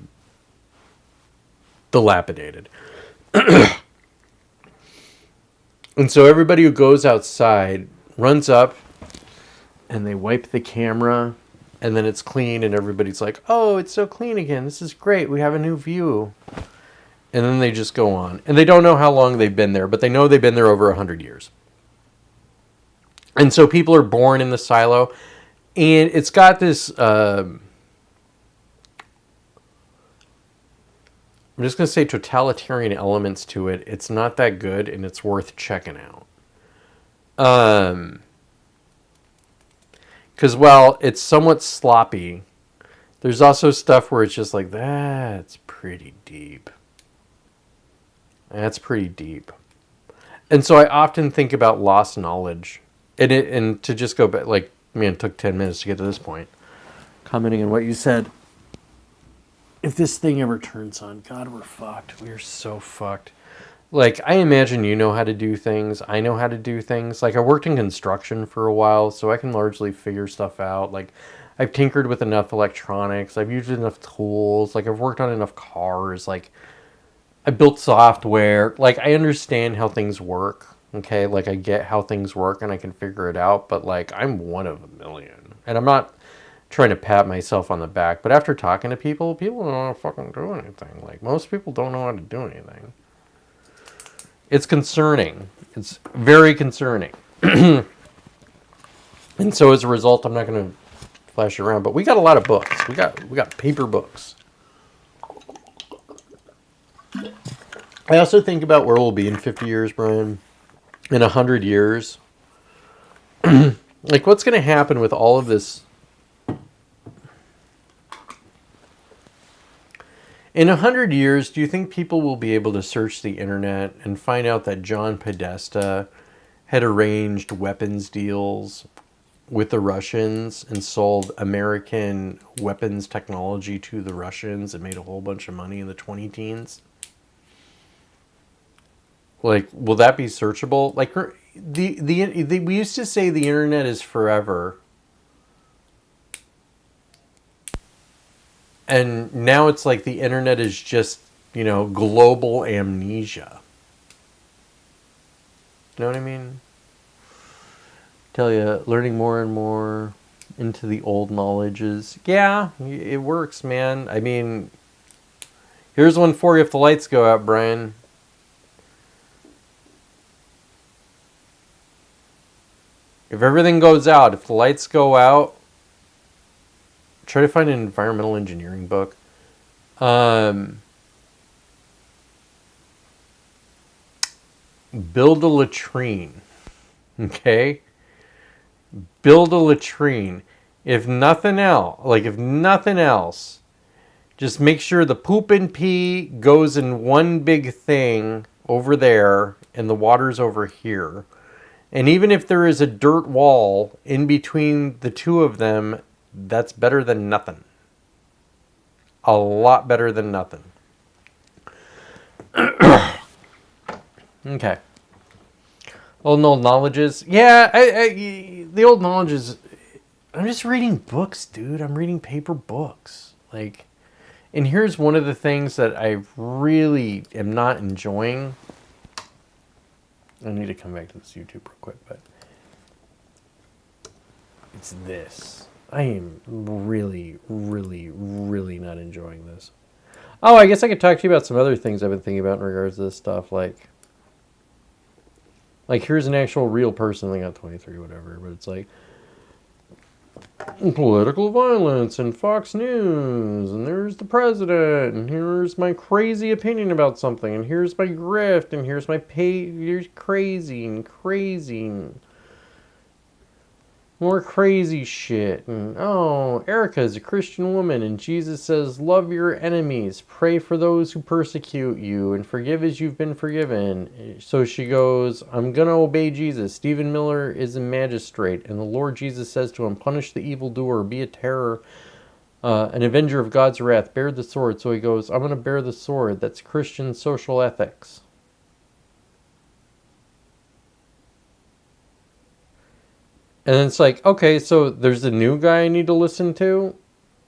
dilapidated. And so everybody who goes outside runs up and they wipe the camera and then it's clean and everybody's like, oh, it's so clean again. This is great. We have a new view. And then they just go on. And they don't know how long they've been there, but they know they've been there over 100 years. And so people are born in the silo. And it's got this... I'm just going to say totalitarian elements to it. It's not that good, and it's worth checking out. Because while it's somewhat sloppy, there's also stuff where it's just like, that's pretty deep. That's pretty deep. And so I often think about lost knowledge. And to just go back, like, man, it took 10 minutes to get to this point. Commenting on what you said. If this thing ever turns on, God, we're fucked. We're so fucked. Like, I imagine you know how to do things. I know how to do things. Like, I worked in construction for a while, so I can largely figure stuff out. Like, I've tinkered with enough electronics. I've used enough tools. Like, I've worked on enough cars. Like, I built software. Like, I understand how things work. Okay? Like, I get how things work, and I can figure it out. But, like, I'm one of a million. And I'm not trying to pat myself on the back, but after talking to people don't know how to fucking do anything. Like, most people don't know how to do anything. It's concerning. It's very concerning. And so as a result, I'm not going to flash around, but we got a lot of books. We got paper books. I also think about where we'll be in 50 years, Brian. In 100 years. Like, what's going to happen with all of this? In 100 years, do you think people will be able to search the internet and find out that John Podesta had arranged weapons deals with the Russians and sold American weapons technology to the Russians and made a whole bunch of money in the 20-teens? Like, will that be searchable? Like, we used to say the internet is forever. And now it's like the internet is just, global amnesia. You know what I mean? Tell you, learning more and more into the old knowledges. Yeah, it works, man. I mean, here's one for you if the lights go out, Brian. If everything goes out, if the lights go out, try to find an environmental engineering book. Build a latrine. Okay? Build a latrine. If nothing else, just make sure the poop and pee goes in one big thing over there and the water's over here. And even if there is a dirt wall in between the two of them, that's better than nothing. a lot better than nothing. Okay. Old knowledges. Yeah, the old knowledges. I'm just reading books, dude. I'm reading paper books. Like, and here's one of the things that I really am not enjoying. I need to come back to this YouTube real quick, but it's this. I am really, really, really not enjoying this. Oh, I guess I could talk to you about some other things I've been thinking about in regards to this stuff. Like here's an actual real person. They got 23, whatever. But it's like political violence and Fox News. And there's the president. And here's my crazy opinion about something. And here's my grift. And here's my pay. Here's crazy and crazy. And more crazy shit. And, oh, Erica is a Christian woman, and Jesus says, love your enemies, pray for those who persecute you, and forgive as you've been forgiven. So she goes, I'm going to obey Jesus. Stephen Miller is a magistrate, and the Lord Jesus says to him, punish the evildoer, be a terror, an avenger of God's wrath, bear the sword. So he goes, I'm going to bear the sword. That's Christian social ethics. And it's like, okay, so there's a new guy I need to listen to.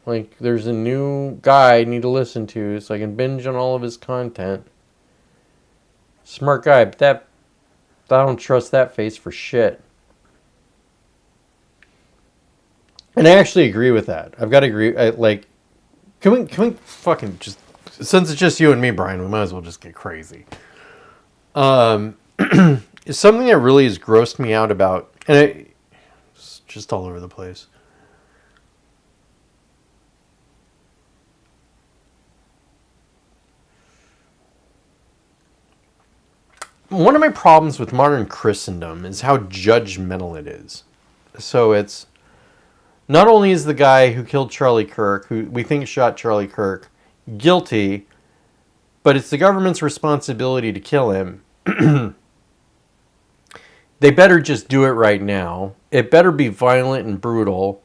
Like, there's a new guy I need to listen to so I can binge on all of his content. Smart guy, but I don't trust that face for shit. And I actually agree with that. I've got to agree. Can we fucking just, since it's just you and me, Brian, we might as well just get crazy. Something that really has grossed me out about, and just all over the place. One of my problems with modern Christendom is how judgmental it is. So it's not only is the guy who killed Charlie Kirk, who we think shot Charlie Kirk, guilty, but it's the government's responsibility to kill him. They better just do it right now. It better be violent and brutal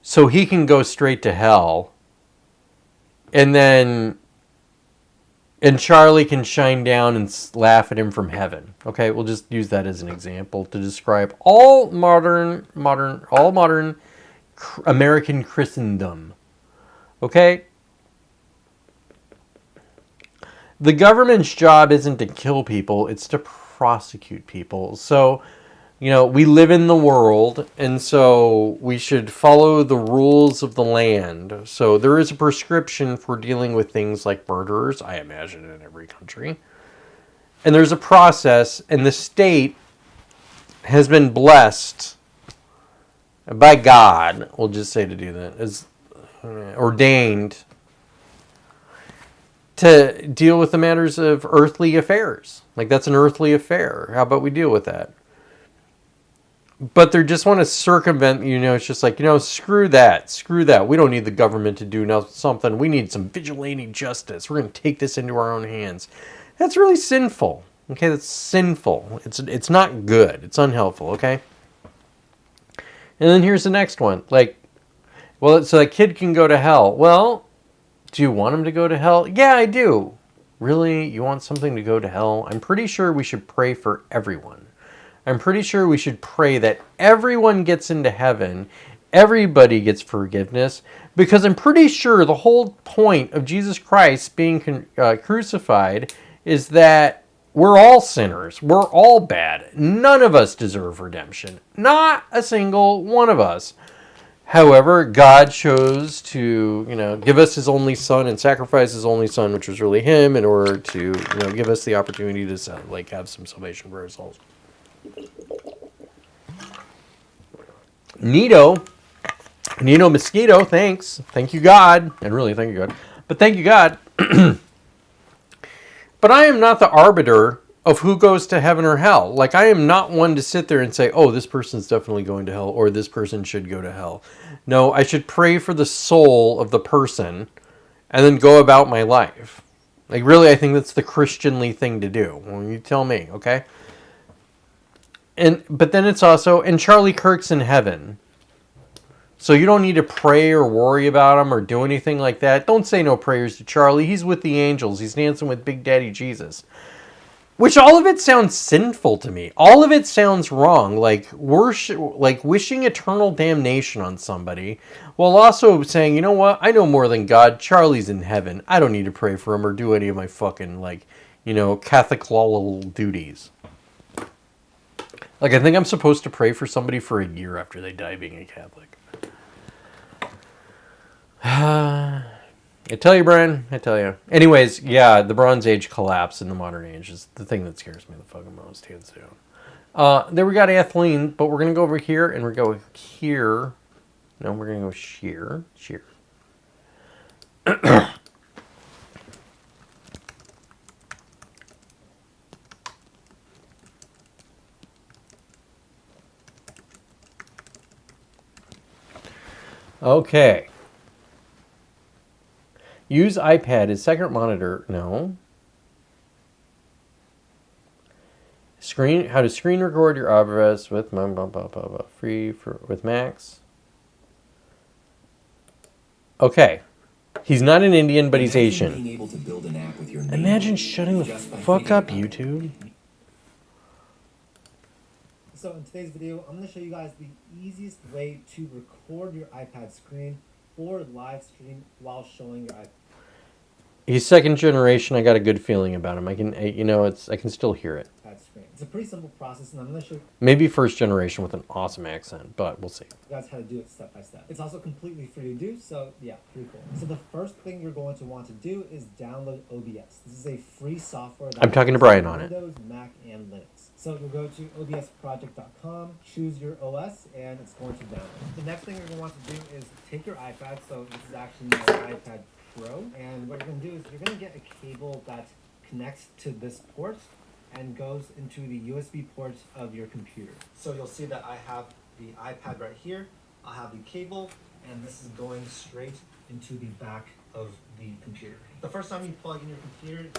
so he can go straight to hell. And Charlie can shine down and laugh at him from heaven. Okay, we'll just use that as an example to describe all modern American Christendom. Okay? The government's job isn't to kill people, it's to prosecute people. So, we live in the world, and so we should follow the rules of the land. So there is a prescription for dealing with things like murderers, I imagine, in every country. And there's a process, and the state has been blessed by God, we'll just say to do that, is ordained to deal with the matters of earthly affairs. Like, that's an earthly affair. How about we deal with that? But they just want to circumvent, it's just like, screw that. We don't need the government to do something. We need some vigilante justice. We're going to take this into our own hands. That's really sinful. Okay, that's sinful. It's not good. It's unhelpful, okay? And then here's the next one. So that kid can go to hell. Well, do you want him to go to hell? Yeah, I do. Really? You want something to go to hell? I'm pretty sure we should pray for everyone. I'm pretty sure we should pray that everyone gets into heaven, everybody gets forgiveness, because I'm pretty sure the whole point of Jesus Christ being crucified is that we're all sinners. We're all bad. None of us deserve redemption. Not a single one of us. However, God chose to, give us his only son and sacrifice his only son, which was really him, in order to, give us the opportunity to, have some salvation for ourselves. Nito Mosquito, thanks. Thank you, God. And really, thank you, God. But thank you, God. But I am not the arbiter of who goes to heaven or hell. I am not one to sit there and say, oh, this person's definitely going to hell, or this person should go to hell. No, I should pray for the soul of the person and then go about my life. Really, I think that's the Christianly thing to do. Well, you tell me, okay? But then it's also, and Charlie Kirk's in heaven. So you don't need to pray or worry about him or do anything like that. Don't say no prayers to Charlie. He's with the angels. He's dancing with Big Daddy Jesus. Which all of it sounds sinful to me. All of it sounds wrong. Like wishing eternal damnation on somebody, while also saying, you know what? I know more than God. Charlie's in heaven. I don't need to pray for him or do any of my fucking Catholic law duties. Like, I think I'm supposed to pray for somebody for a year after they die being a Catholic. I tell you, Brian. I tell you. Anyways, yeah, the Bronze Age collapse in the modern age is the thing that scares me the fucking most, hands down. There we got Atheline, but we're going to go over here, and we're going to go here. No, we're going to go sheer. Sheer. Okay. Use iPad as second monitor. No. How to screen record your Avras with with Max. Okay. He's not an Indian, but he's Asian. Being able to build an app with your name Imagine shutting the just by fuck thinking up, about it. YouTube. So in today's video, I'm going to show you guys the easiest way to record your iPad screen or live stream while showing your iPad He's second generation. I got a good feeling about him. I can still hear it. screen. It's a pretty simple process, and I'm going to show you Maybe first generation with an awesome accent, but we'll see. guys how to do it step by step. It's also completely free to do, so yeah, pretty cool. So the first thing you're going to want to do is download OBS. This is a free software that I'm talking to works Brian on it. Windows, Mac, and Linux. So you'll go to obsproject.com, choose your OS, and it's going to download. The next thing you're going to want to do is take your iPad. So this is actually my iPad Pro, and what you're going to do is you're going to get a cable that connects to this port and goes into the USB port of your computer. So you'll see that I have the iPad right here. I'll have the cable, and this is going straight into the back of the computer. The first time you plug in your computer,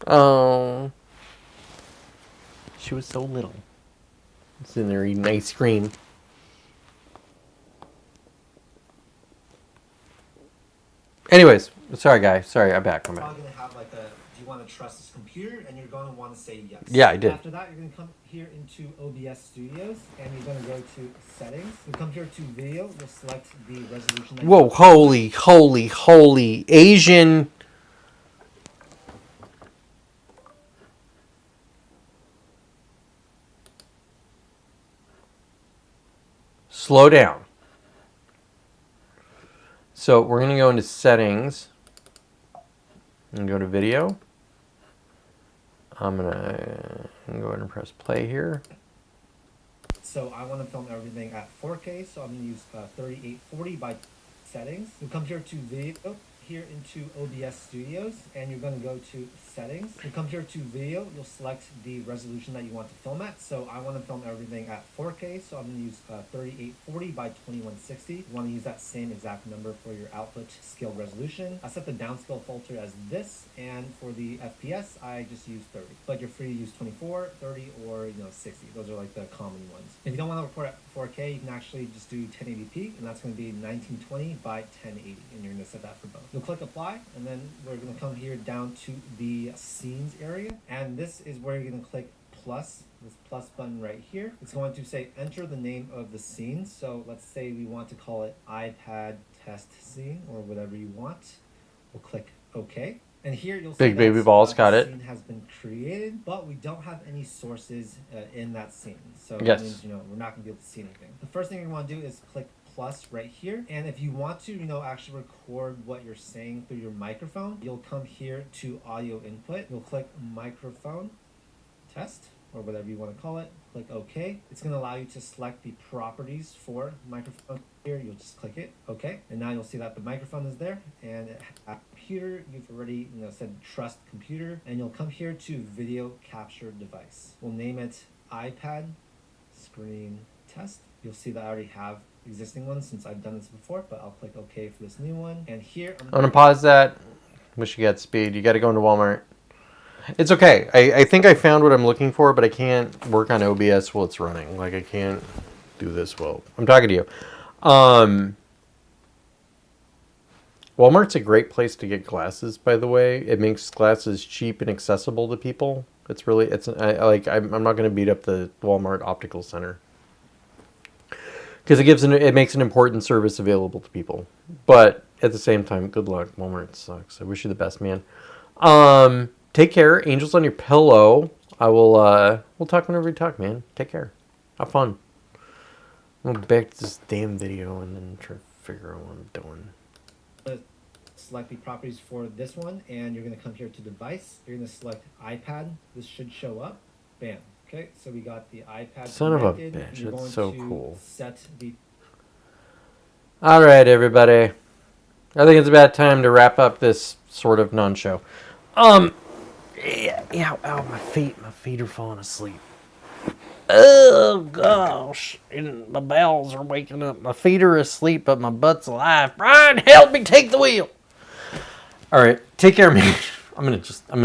Oh. She was so little. Sitting there eating ice cream. Anyways, sorry, guys. Sorry, I'm back. you're probably going to have like a, do you want to trust this computer? And you're going to want to say yes. Yeah, I did. After that, you're going to come here into OBS Studios, and you're going to go to Settings. You come here to Video, you'll select the resolution. That Whoa, holy Asian. Slow down. So we're going to go into settings and go to video. I'm going to go ahead and press play here. So I want to film everything at 4K, so I'm going to use 3840 by Settings. You come here to Video, here into OBS Studios, and you're going to go to Settings. You come here to Video, you'll select the resolution that you want to film at. So I want to film everything at 4K, so I'm going to use 3840 by 2160. You want to use that same exact number for your output scale resolution. I set the downscale filter as this, and for the FPS, I just use 30. But you're free to use 24, 30, or 60. Those are like the common ones. If you don't want to record at 4K, you can actually just do 1080p, and that's going to be 1920 by 1080, and you're going to set that for both. You'll click apply, and then we're going to come here down to the scenes area, and this is where you're going to click plus, this plus button right here. It's going to say enter the name of the scene. So let's say we want to call it iPad test scene or whatever you want. We'll click OK. And here you'll see Big Baby that, Balls got the it. scene has been created, but we don't have any sources in that scene. So Yes. that means we're not going to be able to see anything. The first thing you want to do is click plus right here, and if you want to actually record what you're saying through your microphone, you'll come here to audio input. You'll click microphone test or whatever you want to call it. Click OK. It's going to allow you to select the properties for microphone here. You'll just click it. OK. And now you'll see that the microphone is there, and computer, you've already said trust computer, and you'll come here to video capture device. We'll name it iPad screen test. You'll see that I already have existing ones since I've done this before, but I'll click OK for this new one. And here I'm going to pause that. Wish you got speed. You got to go into Walmart. It's okay. I think I found what I'm looking for, but I can't work on OBS while it's running. Like, I can't do this well. I'm talking to you. Walmart's a great place to get glasses, by the way. It makes glasses cheap and accessible to people. It's really, I'm not going to beat up the Walmart Optical Center. Because it makes an important service available to people. But at the same time, good luck. Walmart sucks. I wish you the best, man. Take care. Angels on your pillow. We'll talk whenever we talk, man. Take care. Have fun. I'm going to back to this damn video and then try to figure out what I'm doing. Select the properties for this one, and you're going to come here to device. You're going to select iPad. This should show up. Bam. Okay, so we got the iPad Son of a connected. bitch, You're that's going so to cool. Set the All right, everybody. I think it's about time to wrap up this sort of non-show. Ow, my feet are falling asleep. Oh, gosh. And my bowels are waking up. My feet are asleep, but my butt's alive. Brian, help me take the wheel. All right, take care, man. I'm gonna stop.